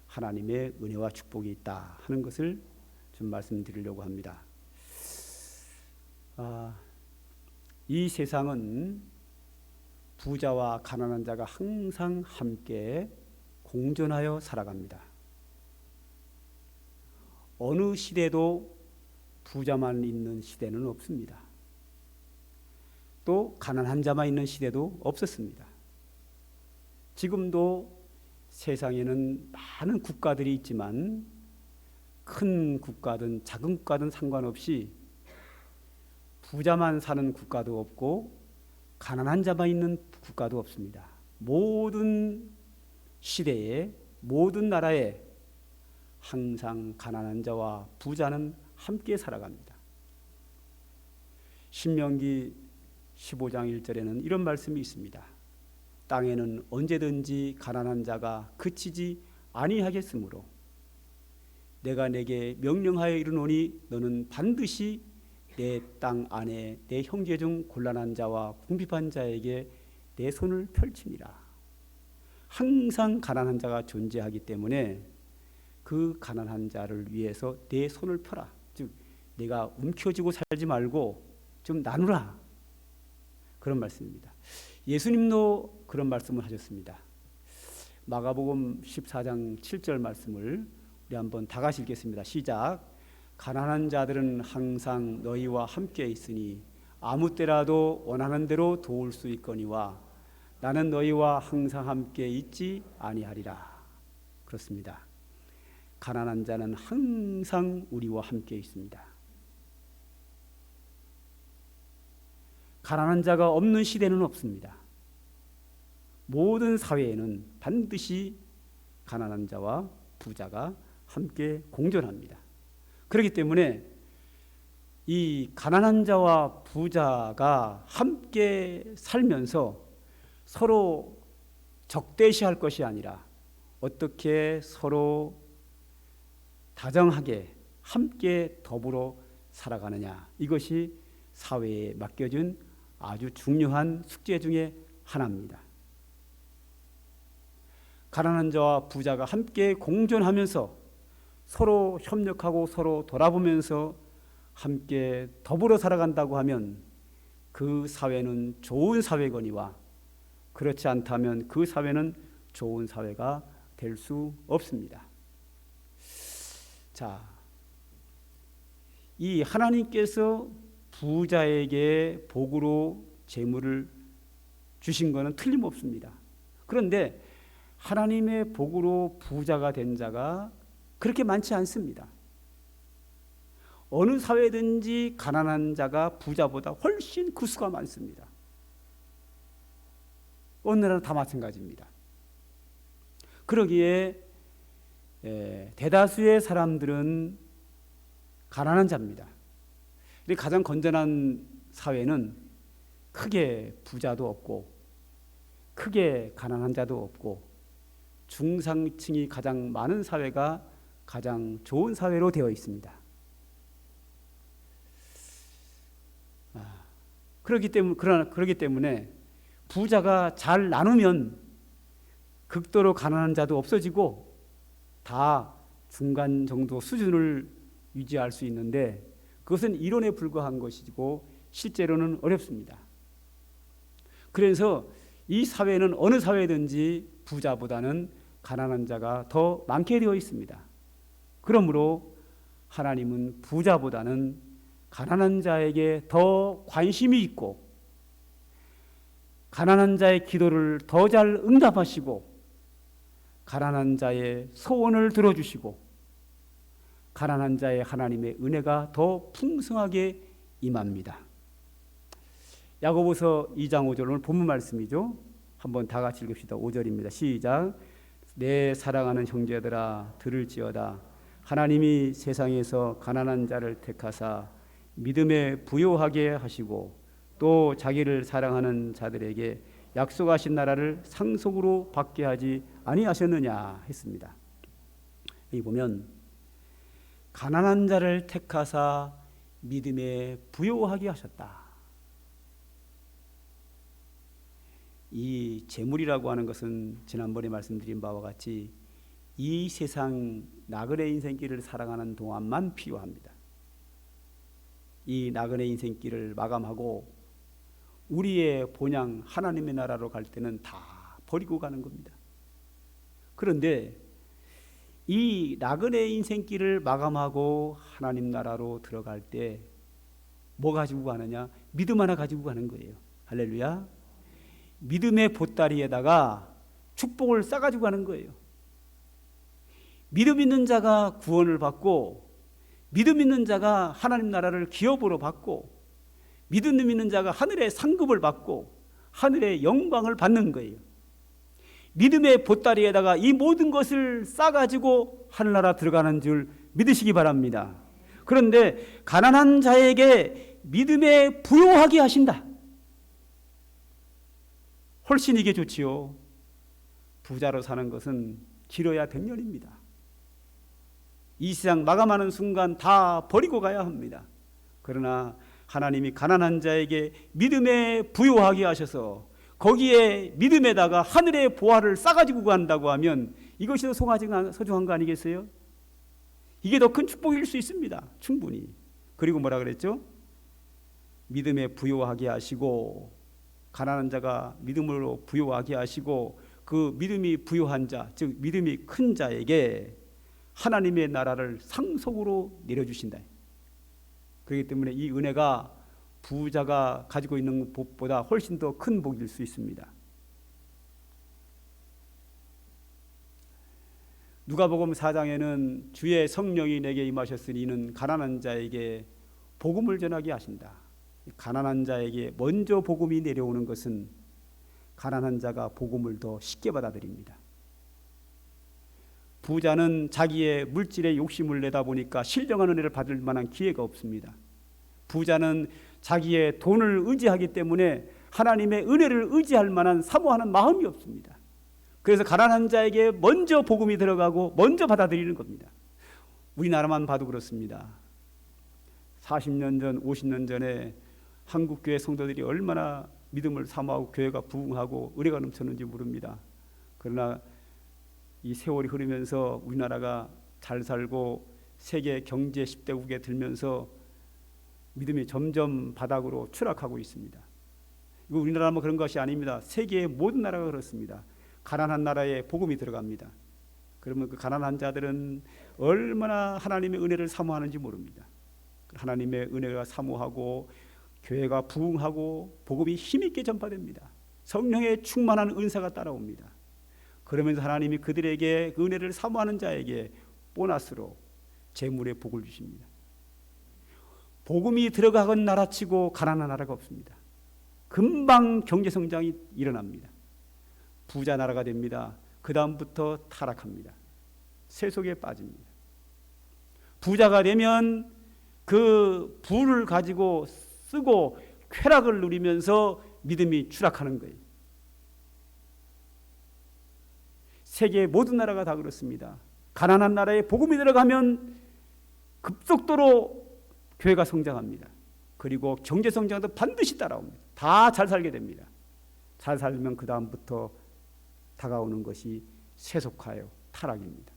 하나님의 은혜와 축복이 있다 하는 것을 좀 말씀드리려고 합니다. 이 세상은 부자와 가난한 자가 항상 함께 공존하여 살아갑니다. 어느 시대도 부자만 있는 시대는 없습니다. 또 가난한 자만 있는 시대도 없었습니다. 지금도 세상에는 많은 국가들이 있지만 큰 국가든 작은 국가든 상관없이 부자만 사는 국가도 없고 가난한 자만 있는 국가도 없습니다. 모든 시대에, 모든 나라에 항상 가난한 자와 부자는 함께 살아갑니다. 신명기 15장 1절에는 이런 말씀이 있습니다. 땅에는 언제든지 가난한 자가 그치지 아니하겠으므로 내가 내게 명령하여 이르노니 너는 반드시 내 땅 안에 내 형제 중 곤란한 자와 궁핍한 자에게 내 손을 펼치니라. 항상 가난한 자가 존재하기 때문에 그 가난한 자를 위해서 내 손을 펴라. 즉 내가 움켜쥐고 살지 말고 좀 나누라. 그런 말씀입니다. 예수님도 그런 말씀을 하셨습니다. 마가복음 14장 7절 말씀을 우리 한번 다 같이 읽겠습니다. 시작. 가난한 자들은 항상 너희와 함께 있으니 아무 때라도 원하는 대로 도울 수 있거니와 나는 너희와 항상 함께 있지 아니하리라. 그렇습니다. 가난한 자는 항상 우리와 함께 있습니다. 가난한 자가 없는 시대는 없습니다. 모든 사회에는 반드시 가난한 자와 부자가 함께 공존합니다. 그렇기 때문에 이 가난한 자와 부자가 함께 살면서 서로 적대시할 것이 아니라 어떻게 서로 다정하게 함께 더불어 살아가느냐, 이것이 사회에 맡겨진 아주 중요한 숙제 중에 하나입니다. 가난한 자와 부자가 함께 공존하면서 서로 협력하고 서로 돌아보면서 함께 더불어 살아간다고 하면 그 사회는 좋은 사회거니와 그렇지 않다면 그 사회는 좋은 사회가 될 수 없습니다. 자, 이 하나님께서 부자에게 복으로 재물을 주신 것은 틀림없습니다. 그런데 하나님의 복으로 부자가 된 자가 그렇게 많지 않습니다. 어느 사회든지 가난한 자가 부자보다 훨씬 그 수가 많습니다. 어느 나라는 다 마찬가지입니다. 그러기에 대다수의 사람들은 가난한 자입니다. 가장 건전한 사회는 크게 부자도 없고 크게 가난한 자도 없고 중상층이 가장 많은 사회가 가장 좋은 사회로 되어 있습니다. 그러기 때문에 부자가 잘 나누면 극도로 가난한 자도 없어지고 다 중간 정도 수준을 유지할 수 있는데 그것은 이론에 불과한 것이고 실제로는 어렵습니다. 그래서 이 사회는 어느 사회든지 부자보다는 가난한 자가 더 많게 되어 있습니다. 그러므로 하나님은 부자보다는 가난한 자에게 더 관심이 있고 가난한 자의 기도를 더 잘 응답하시고 가난한 자의 소원을 들어주시고 가난한 자의 하나님의 은혜가 더 풍성하게 임합니다. 야고보서 2장 5절 오늘 본문 말씀이죠. 한번 다 같이 읽읍시다. 5절입니다. 시작. 내 사랑하는 형제들아 들을지어다. 하나님이 세상에서 가난한 자를 택하사 믿음에 부요하게 하시고 또 자기를 사랑하는 자들에게 약속하신 나라를 상속으로 받게 하지 아니하셨느냐 했습니다. 여기 보면 가난한 자를 택하사 믿음에 부요하게 하셨다. 이 재물이라고 하는 것은 지난번에 말씀드린 바와 같이 이 세상 나그네 인생길을 살아가는 동안만 필요합니다. 이 나그네 인생길을 마감하고 우리의 본향 하나님의 나라로 갈 때는 다 버리고 가는 겁니다. 그런데 이 나그네 인생길을 마감하고 하나님 나라로 들어갈 때 뭐 가지고 가느냐? 믿음 하나 가지고 가는 거예요. 할렐루야. 믿음의 보따리에다가 축복을 싸가지고 가는 거예요. 믿음 있는 자가 구원을 받고 믿음 있는 자가 하나님 나라를 기업으로 받고 믿음 있는 자가 하늘의 상급을 받고 하늘의 영광을 받는 거예요. 믿음의 보따리에다가 이 모든 것을 싸가지고 하늘나라 들어가는 줄 믿으시기 바랍니다. 그런데 가난한 자에게 믿음에 부요하게 하신다. 훨씬 이게 좋지요. 부자로 사는 것은 길어야 100년입니다. 이 세상 마감하는 순간 다 버리고 가야 합니다. 그러나 하나님이 가난한 자에게 믿음에 부요하게 하셔서 거기에 믿음에다가 하늘의 보화를 싸가지고 간다고 하면 이것이 더 소중한 거 아니겠어요? 이게 더 큰 축복일 수 있습니다. 충분히. 그리고 뭐라 그랬죠? 믿음에 부요하게 하시고 가난한 자가 믿음으로 부요하게 하시고 그 믿음이 부요한 자, 즉 믿음이 큰 자에게 하나님의 나라를 상속으로 내려주신다. 그렇기 때문에 이 은혜가 부자가 가지고 있는 복보다 훨씬 더 큰 복일 수 있습니다. 누가복음 4장에는 주의 성령이 내게 임하셨으니 이는 가난한 자에게 복음을 전하게 하신다. 가난한 자에게 먼저 복음이 내려오는 것은 가난한 자가 복음을 더 쉽게 받아들입니다. 부자는 자기의 물질의 욕심을 내다 보니까 신령한 은혜를 받을 만한 기회가 없습니다. 부자는 자기의 돈을 의지하기 때문에 하나님의 은혜를 의지할 만한 사모하는 마음이 없습니다. 그래서 가난한 자에게 먼저 복음이 들어가고 먼저 받아들이는 겁니다. 우리나라만 봐도 그렇습니다. 40년 전, 50년 전에 한국 교회 성도들이 얼마나 믿음을 사모하고 교회가 부흥하고 은혜가 넘쳤는지 모릅니다. 그러나 이 세월이 흐르면서 우리나라가 잘 살고 세계 경제 10대국에 들면서 믿음이 점점 바닥으로 추락하고 있습니다. 이거 우리나라만 그런 것이 아닙니다. 세계의 모든 나라가 그렇습니다. 가난한 나라에 복음이 들어갑니다. 그러면 그 가난한 자들은 얼마나 하나님의 은혜를 사모하는지 모릅니다. 하나님의 은혜가 사모하고 교회가 부흥하고 복음이 힘있게 전파됩니다. 성령의 충만한 은사가 따라옵니다. 그러면서 하나님이 그들에게 그 은혜를 사모하는 자에게 보너스로 재물의 복을 주십니다. 복음이 들어가건 나라치고 가난한 나라가 없습니다. 금방 경제 성장이 일어납니다. 부자 나라가 됩니다. 그 다음부터 타락합니다. 세속에 빠집니다. 부자가 되면 그 부를 가지고 쓰고 쾌락을 누리면서 믿음이 추락하는 거예요. 세계의 모든 나라가 다 그렇습니다. 가난한 나라에 복음이 들어가면 급속도로 교회가 성장합니다. 그리고 경제 성장도 반드시 따라옵니다. 다 잘 살게 됩니다. 잘 살면 그 다음부터 다가오는 것이 세속화요, 타락입니다.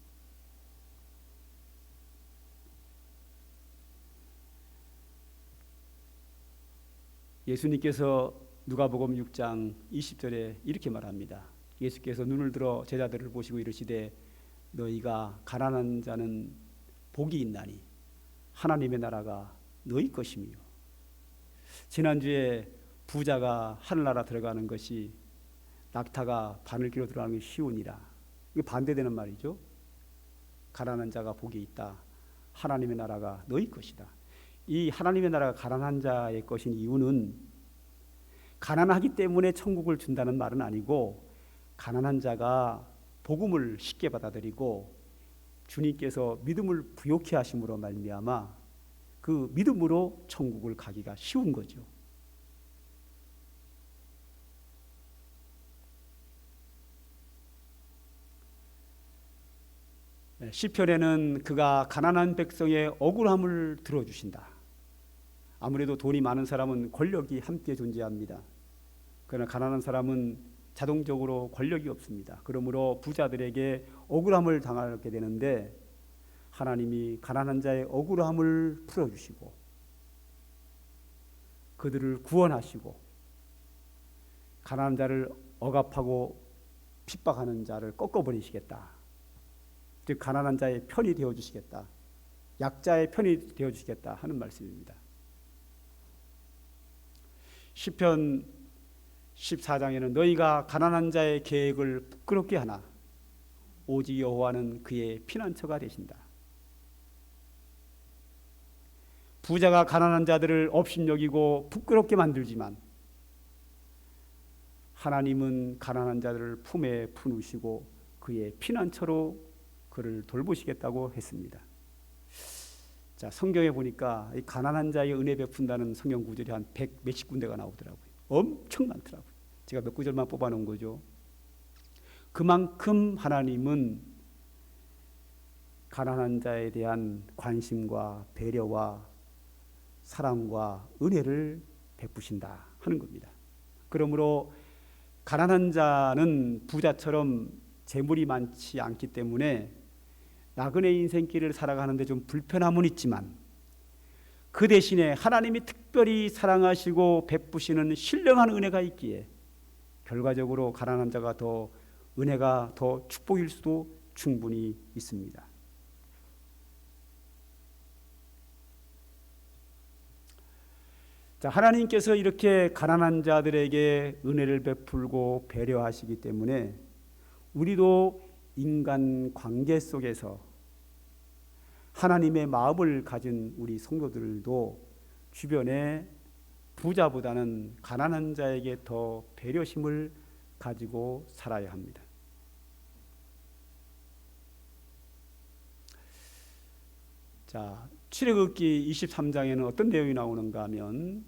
예수님께서 누가복음 6장 20절에 이렇게 말합니다. 예수께서 눈을 들어 제자들을 보시고 이르시되 너희가 가난한 자는 복이 있나니 하나님의 나라가 너희 것이며. 지난주에 부자가 하늘나라 들어가는 것이 낙타가 바늘기로 들어가는 게 쉬우니라. 이게 반대되는 말이죠. 가난한 자가 복이 있다. 하나님의 나라가 너희 것이다. 이 하나님의 나라가 가난한 자의 것인 이유는 가난하기 때문에 천국을 준다는 말은 아니고 가난한 자가 복음을 쉽게 받아들이고 주님께서 믿음을 부요케 하심으로 말미암아 그 믿음으로 천국을 가기가 쉬운 거죠. 시편에는 그가 가난한 백성의 억울함을 들어주신다. 아무래도 돈이 많은 사람은 권력이 함께 존재합니다. 그러나 가난한 사람은 자동적으로 권력이 없습니다. 그러므로 부자들에게 억울함을 당하게 되는데 하나님이 가난한 자의 억울함을 풀어주시고 그들을 구원하시고 가난한 자를 억압하고 핍박하는 자를 꺾어버리시겠다. 즉 가난한 자의 편이 되어주시겠다. 약자의 편이 되어주시겠다 하는 말씀입니다. 시편 14장에는 너희가 가난한 자의 계획을 부끄럽게 하나 오직 여호와는 그의 피난처가 되신다. 부자가 가난한 자들을 업신여기고 부끄럽게 만들지만 하나님은 가난한 자들을 품에 품으시고 그의 피난처로 그를 돌보시겠다고 했습니다. 자, 성경에 보니까 이 가난한 자의 은혜 베푼다는 성경 구절이 한 100 몇십 군데가 나오더라고요. 엄청 많더라고요. 제가 몇 구절만 뽑아놓은 거죠. 그만큼 하나님은 가난한 자에 대한 관심과 배려와 사랑과 은혜를 베푸신다 하는 겁니다. 그러므로 가난한 자는 부자처럼 재물이 많지 않기 때문에 나그네 인생길을 살아가는데 좀 불편함은 있지만 그 대신에 하나님이 특별히 사랑하시고 베푸시는 신령한 은혜가 있기에 결과적으로 가난한 자가 더 은혜가 더 축복일 수도 충분히 있습니다. 자, 하나님께서 이렇게 가난한 자들에게 은혜를 베풀고 배려하시기 때문에 우리도 인간 관계 속에서 하나님의 마음을 가진 우리 성도들도 주변에 부자보다는 가난한 자에게 더 배려심을 가지고 살아야 합니다. 자, 출애굽기 23장에는 어떤 내용이 나오는가 하면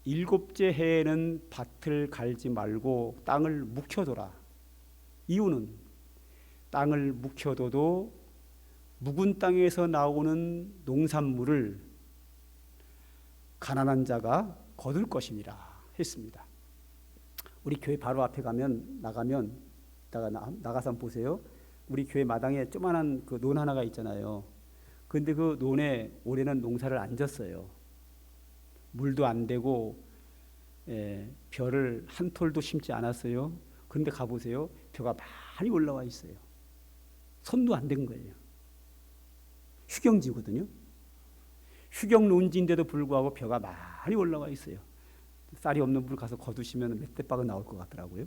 일곱째 해에는 밭을 갈지 말고 땅을 묵혀둬라. 이유는 땅을 묵혀둬도 묵은 땅에서 나오는 농산물을 가난한 자가 거둘 것이니라 했습니다. 우리 교회 바로 앞에 나가면 나가서 한번 보세요. 우리 교회 마당에 조그만한 그 논 하나가 있잖아요. 그런데 그 논에 올해는 농사를 안 졌어요. 물도 안 되고 벼를 한 톨도 심지 않았어요. 그런데 가보세요. 벼가 많이 올라와 있어요. 손도 안 댄 거예요. 휴경지거든요. 휴경 논지인데도 불구하고 벼가 많이 올라와 있어요. 쌀이 없는 분 가서 거두시면 몇 대박은 나올 것 같더라고요.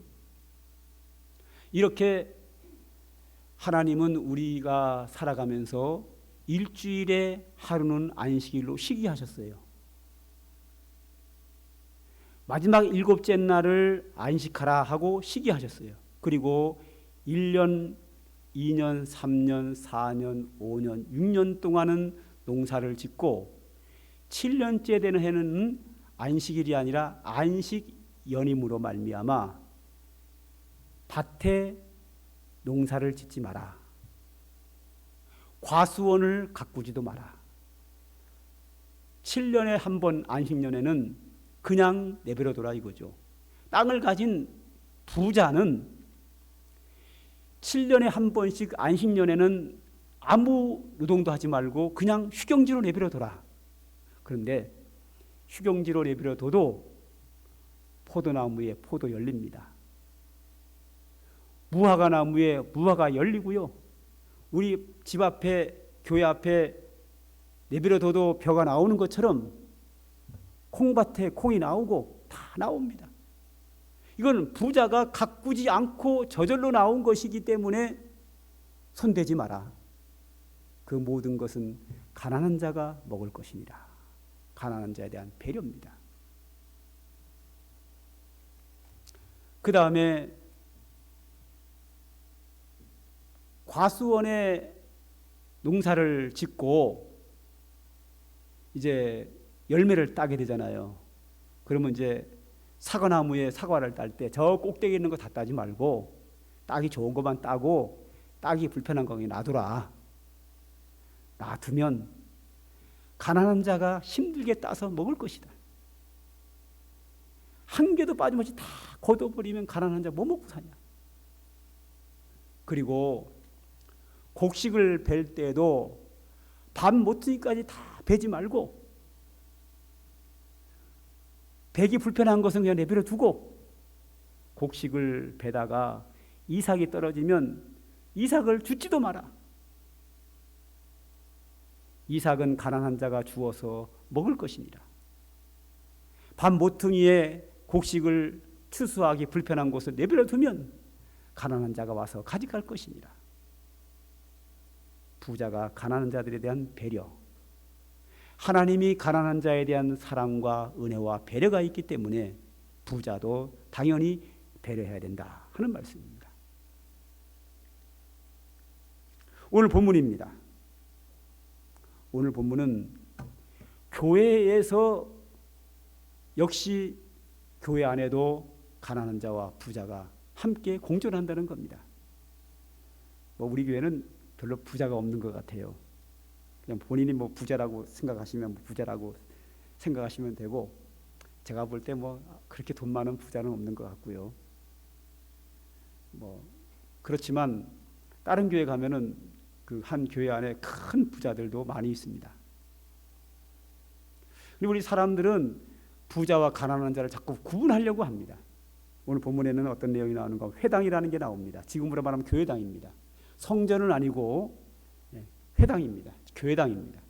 이렇게 하나님은 우리가 살아가면서 일주일에 하루는 안식일로 쉬게 하셨어요. 마지막 일곱째 날을 안식하라 하고 시기하셨어요. 그리고 1년, 2년, 3년, 4년, 5년, 6년 동안은 농사를 짓고 7년째 되는 해는 안식일이 아니라 안식연임으로 말미암아 밭에 농사를 짓지 마라. 과수원을 가꾸지도 마라. 7년에 한 번 안식년에는 그냥 내버려둬라 이거죠. 땅을 가진 부자는 7년에 한 번씩 안식년에는 아무 노동도 하지 말고 그냥 휴경지로 내버려둬라. 그런데 휴경지로 내버려둬도 포도나무에 포도 열립니다. 무화과 나무에 무화과 열리고요. 우리 집 앞에 교회 앞에 내버려둬도 벼가 나오는 것처럼 콩밭에 콩이 나오고 다 나옵니다. 이건 부자가 가꾸지 않고 저절로 나온 것이기 때문에 손대지 마라. 그 모든 것은 가난한 자가 먹을 것이니라. 가난한 자에 대한 배려입니다. 그 다음에 과수원에 농사를 짓고 이제 열매를 따게 되잖아요. 그러면 이제 사과나무에 사과를 딸 때 저 꼭대기 있는 거 다 따지 말고 따기 좋은 것만 따고 따기 불편한 거 놔두라. 놔두면 가난한 자가 힘들게 따서 먹을 것이다. 한 개도 빠짐없이 다 걷어버리면 가난한 자 뭐 먹고 사냐. 그리고 곡식을 벨 때도 밤 모퉁이까지 다 베지 말고 베기 불편한 것은 그냥 내버려 두고 곡식을 베다가 이삭이 떨어지면 이삭을 줍지도 마라. 이삭은 가난한 자가 주어서 먹을 것이니라. 밤 모퉁이에 곡식을 추수하기 불편한 곳을 내버려 두면 가난한 자가 와서 가져갈 것이니라. 부자가 가난한 자들에 대한 배려, 하나님이 가난한 자에 대한 사랑과 은혜와 배려가 있기 때문에 부자도 당연히 배려해야 된다 하는 말씀입니다. 오늘 본문입니다. 오늘 본문은 교회에서 역시 교회 안에도 가난한 자와 부자가 함께 공존한다는 겁니다. 우리 교회는 별로 부자가 없는 것 같아요. 그냥 본인이 부자라고 생각하시면 부자라고 생각하시면 되고, 제가 볼 때 그렇게 돈 많은 부자는 없는 것 같고요. 그렇지만 다른 교회 가면은 그 한 교회 안에 큰 부자들도 많이 있습니다. 그리고 우리 사람들은 부자와 가난한 자를 자꾸 구분하려고 합니다. 오늘 본문에는 어떤 내용이 나오는가? 회당이라는 게 나옵니다. 지금으로 말하면 교회당입니다. 성전은 아니고 회당입니다. 교회당입니다.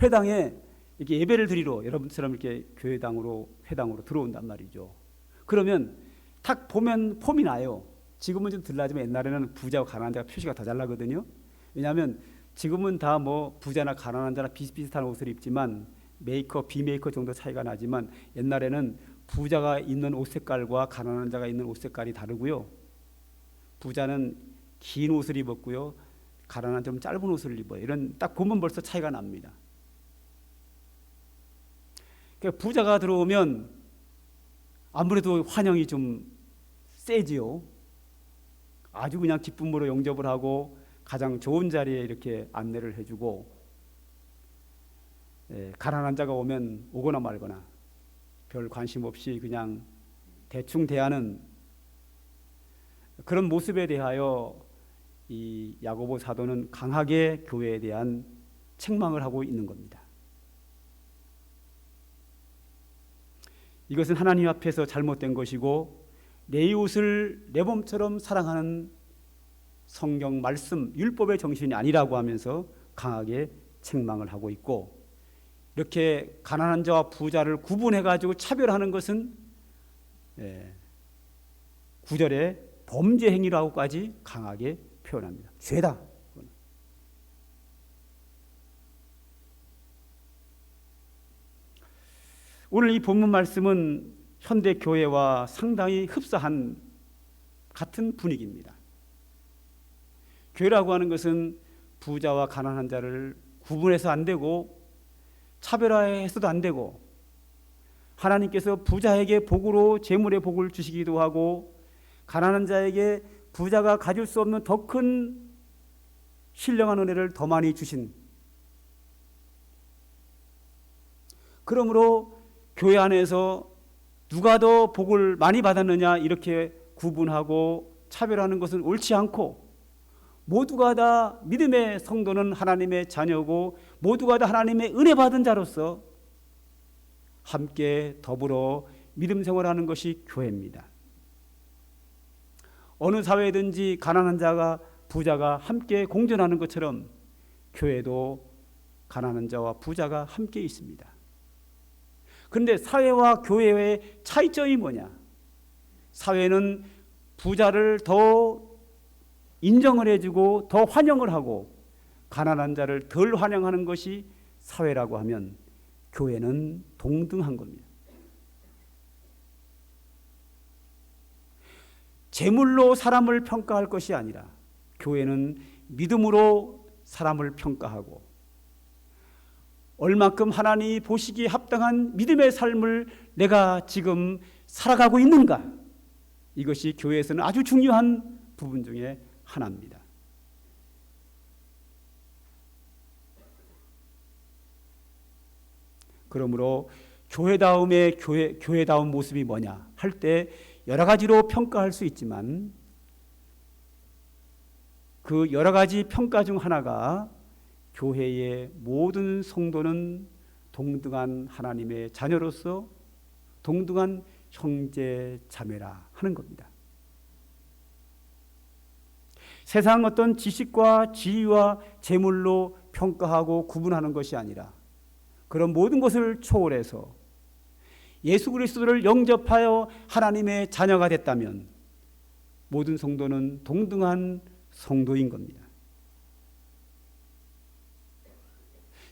회당에 이렇게 예배를 드리러 여러분처럼 이렇게 교회당으로 회당으로 들어온단 말이죠. 그러면 딱 보면 폼이 나요. 지금은 좀 덜 나지만 옛날에는 부자와 가난한 자가 표시가 더 잘 나거든요. 왜냐하면 지금은 다 부자나 가난한 자나 비슷비슷한 옷을 입지만 메이커, 비메이커 정도 차이가 나지만 옛날에는 부자가 입는 옷 색깔과 가난한 자가 입는 옷 색깔이 다르고요. 부자는 긴 옷을 입었고요. 가난한 좀 짧은 옷을 입어요. 이런 딱 보면 벌써 차이가 납니다. 그러니까 부자가 들어오면 아무래도 환영이 좀 세지요. 아주 그냥 기쁨으로 영접을 하고 가장 좋은 자리에 이렇게 안내를 해주고, 가난한 자가 오면 오거나 말거나 별 관심 없이 그냥 대충 대하는 그런 모습에 대하여 이 야고보 사도는 강하게 교회에 대한 책망을 하고 있는 겁니다. 이것은 하나님 앞에서 잘못된 것이고 내 이웃을 내 몸처럼 사랑하는 성경 말씀 율법의 정신이 아니라고 하면서 강하게 책망을 하고 있고, 이렇게 가난한 자와 부자를 구분해 가지고 차별하는 것은 9절에 범죄 행위라고까지 강하게 표현합니다. 죄다. 오늘 이 본문 말씀은 현대 교회와 상당히 흡사한 같은 분위기입니다. 교회라고 하는 것은 부자와 가난한 자를 구분해서 안 되고 차별화해서도 안 되고, 하나님께서 부자에게 복으로 재물의 복을 주시기도 하고 가난한 자에게 부자가 가질 수 없는 더 큰 신령한 은혜를 더 많이 주신, 그러므로 교회 안에서 누가 더 복을 많이 받았느냐 이렇게 구분하고 차별하는 것은 옳지 않고, 모두가 다 믿음의 성도는 하나님의 자녀고 모두가 다 하나님의 은혜 받은 자로서 함께 더불어 믿음 생활하는 것이 교회입니다. 어느 사회든지 가난한 자가 부자가 함께 공존하는 것처럼 교회도 가난한 자와 부자가 함께 있습니다. 그런데 사회와 교회의 차이점이 뭐냐? 사회는 부자를 더 인정을 해주고 더 환영을 하고 가난한 자를 덜 환영하는 것이 사회라고 하면, 교회는 동등한 겁니다. 재물로 사람을 평가할 것이 아니라 교회는 믿음으로 사람을 평가하고, 얼만큼 하나님이 보시기에 합당한 믿음의 삶을 내가 지금 살아가고 있는가, 이것이 교회에서는 아주 중요한 부분 중에 하나입니다. 그러므로 교회다운 모습이 뭐냐 할 때 여러 가지로 평가할 수 있지만, 그 여러 가지 평가 중 하나가 교회의 모든 성도는 동등한 하나님의 자녀로서 동등한 형제 자매라 하는 겁니다. 세상 어떤 지식과 지위와 재물로 평가하고 구분하는 것이 아니라, 그런 모든 것을 초월해서 예수 그리스도를 영접하여 하나님의 자녀가 됐다면 모든 성도는 동등한 성도인 겁니다.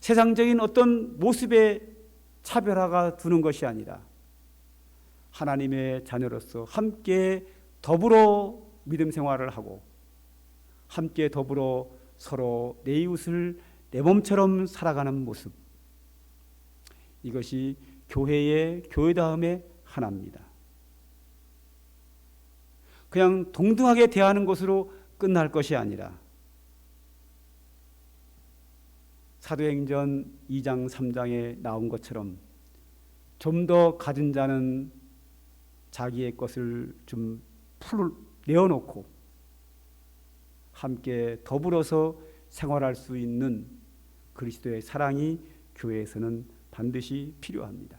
세상적인 어떤 모습의 차별화가 두는 것이 아니라 하나님의 자녀로서 함께 더불어 믿음 생활을 하고 함께 더불어 서로 내 이웃을 내 몸처럼 살아가는 모습, 이것이 교회의 교회다움의 하나입니다. 그냥 동등하게 대하는 것으로 끝날 것이 아니라 사도행전 2장 3장에 나온 것처럼 좀 더 가진 자는 자기의 것을 좀 내어놓고 함께 더불어서 생활할 수 있는 그리스도의 사랑이 교회에서는 반드시 필요합니다.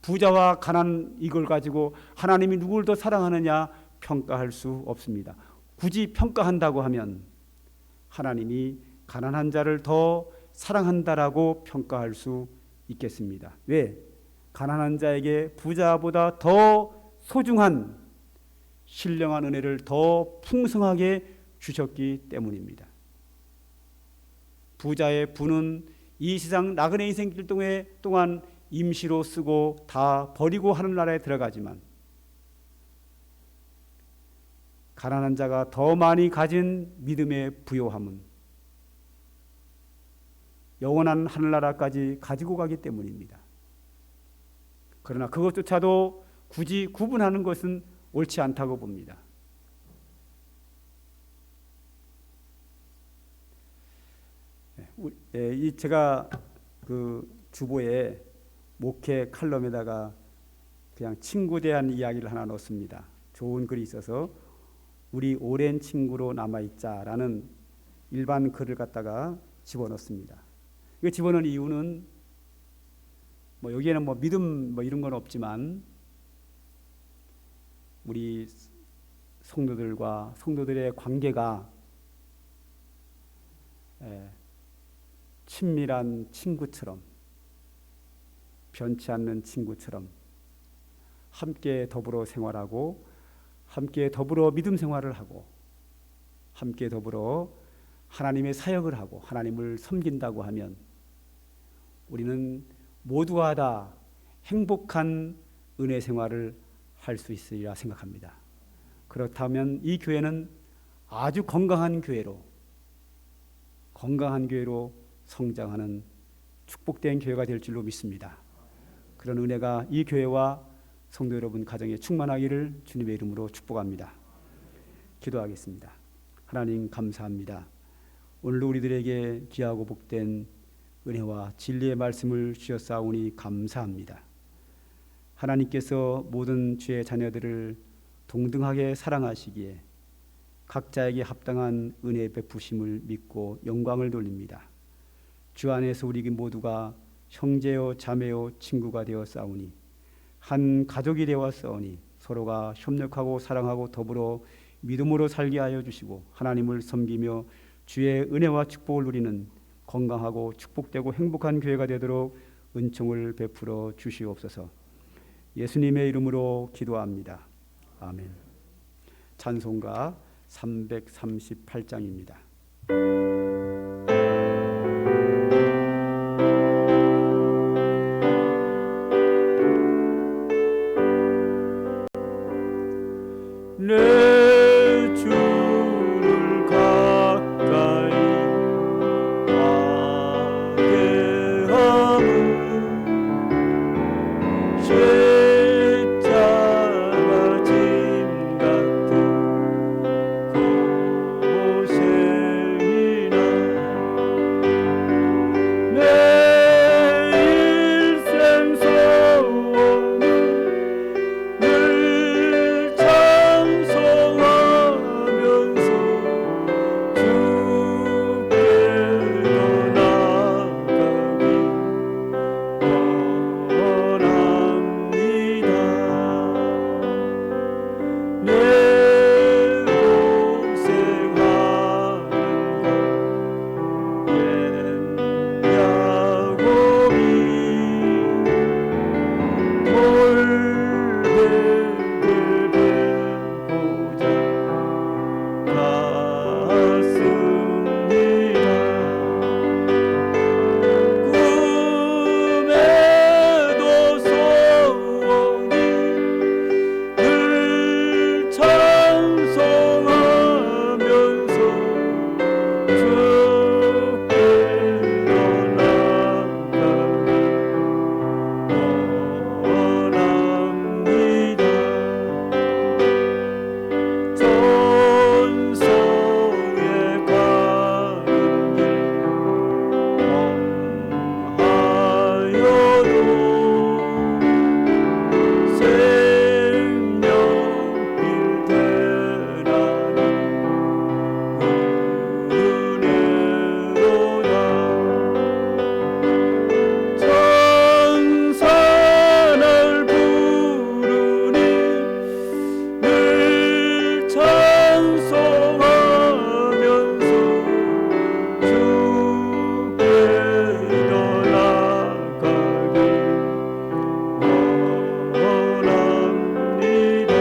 부자와 가난 이걸 가지고 하나님이 누구를 더 사랑하느냐 평가할 수 없습니다. 굳이 평가한다고 하면 하나님이 가난한 자를 더 사랑한다라고 평가할 수 있겠습니다. 왜? 가난한 자에게 부자보다 더 소중한 신령한 은혜를 더 풍성하게 주셨기 때문입니다. 부자의 부는 이 세상 나그네 인생 길 동안 임시로 쓰고 다 버리고 하늘나라에 들어가지만, 가난한 자가 더 많이 가진 믿음의 부요함은 영원한 하늘나라까지 가지고 가기 때문입니다. 그러나 그것조차도 굳이 구분하는 것은 옳지 않다고 봅니다. 제가 그 주보에 목회 칼럼에다가 그냥 친구에 대한 이야기를 하나 넣습니다. 좋은 글이 있어서 우리 오랜 친구로 남아있자라는 일반 글을 갖다가 집어넣습니다. 이거 집어넣은 이유는 여기에는 믿음 이런 건 없지만 우리 성도들과 성도들의 관계가 친밀한 친구처럼, 변치 않는 친구처럼 함께 더불어 생활하고 함께 더불어 믿음 생활을 하고 함께 더불어 하나님의 사역을 하고 하나님을 섬긴다고 하면 우리는 모두가 다 행복한 은혜 생활을 할 수 있으리라 생각합니다. 그렇다면 이 교회는 아주 건강한 교회로 성장하는 축복된 교회가 될 줄로 믿습니다. 그런 은혜가 이 교회와 성도 여러분 가정에 충만하기를 주님의 이름으로 축복합니다. 기도하겠습니다. 하나님 감사합니다. 오늘도 우리들에게 귀하고 복된 은혜와 진리의 말씀을 주셨사오니 감사합니다. 하나님께서 모든 주의 자녀들을 동등하게 사랑하시기에 각자에게 합당한 은혜의 베푸심을 믿고 영광을 돌립니다. 주 안에서 우리 모두가 형제요 자매요 친구가 되어 싸우니 한 가족이 되어 싸우니 서로가 협력하고 사랑하고 더불어 믿음으로 살게 하여 주시고 하나님을 섬기며 주의 은혜와 축복을 누리는 건강하고 축복되고 행복한 교회가 되도록 은총을 베풀어 주시옵소서. 예수님의 이름으로 기도합니다. 아멘. 찬송가 338장입니다. 내 주를 가까이 가게 하면 십자가 짐 같은 고생이나 내 일생 소원은 늘 찬송하면서 주께 나아가기 원합니다. 내 고생하는 것 옛 야곱이 돌베개 베고자 갔습니다. 꿈에도 소원이 늘 찬송하면서 주께 나아가기 원합니다. 전성에 가는 길 험하여도 생명길 대라는 은혜로다. 천사날 부르니 늘 찬송하면서 주께 나아가기 원합니다.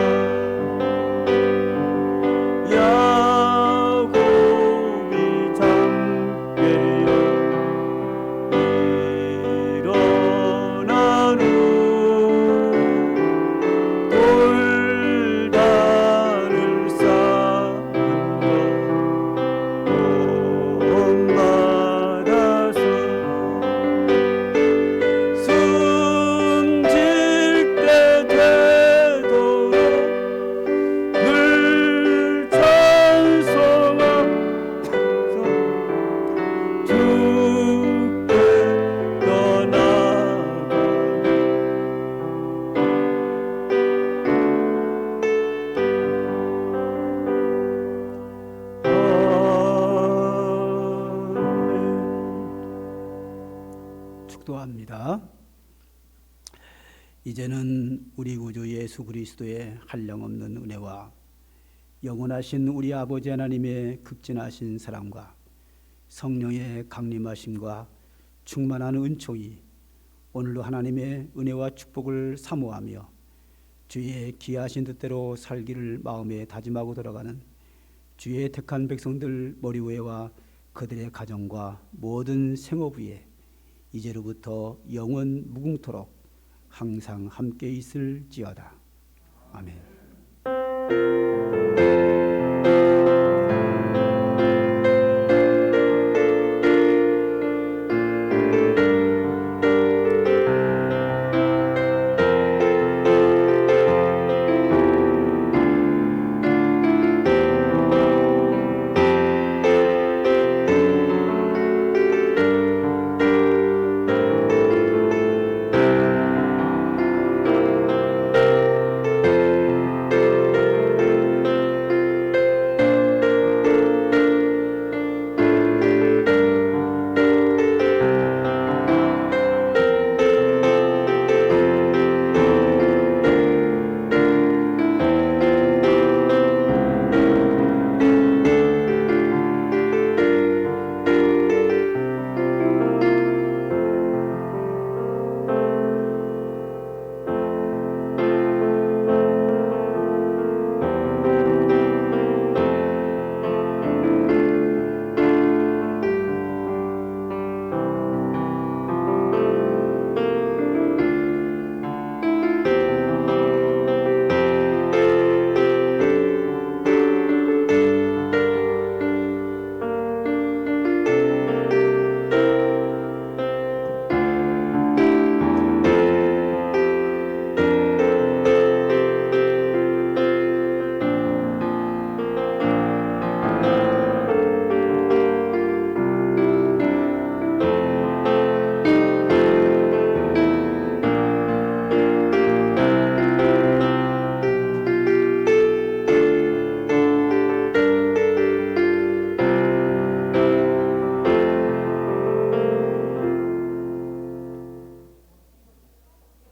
야곱이 잠깨어 일어난 후 돌다를 쌓은 것 본받아서 숨질 때 되도록 늘 찬송하면서 주께 떠나가기 축도합니다. 이제는 우리 구주 예수 그리스도의 한량없는 은혜와 영원하신 우리 아버지 하나님의 극진하신 사랑과 성령의 강림하심과 충만한 은총이 오늘도 하나님의 은혜와 축복을 사모하며 주의 기하신 뜻대로 살기를 마음에 다짐하고 돌아가는 주의 택한 백성들 머리 위에와 그들의 가정과 모든 생업 위에 이제로부터 영원 무궁토록 항상 함께 있을지어다. 아멘.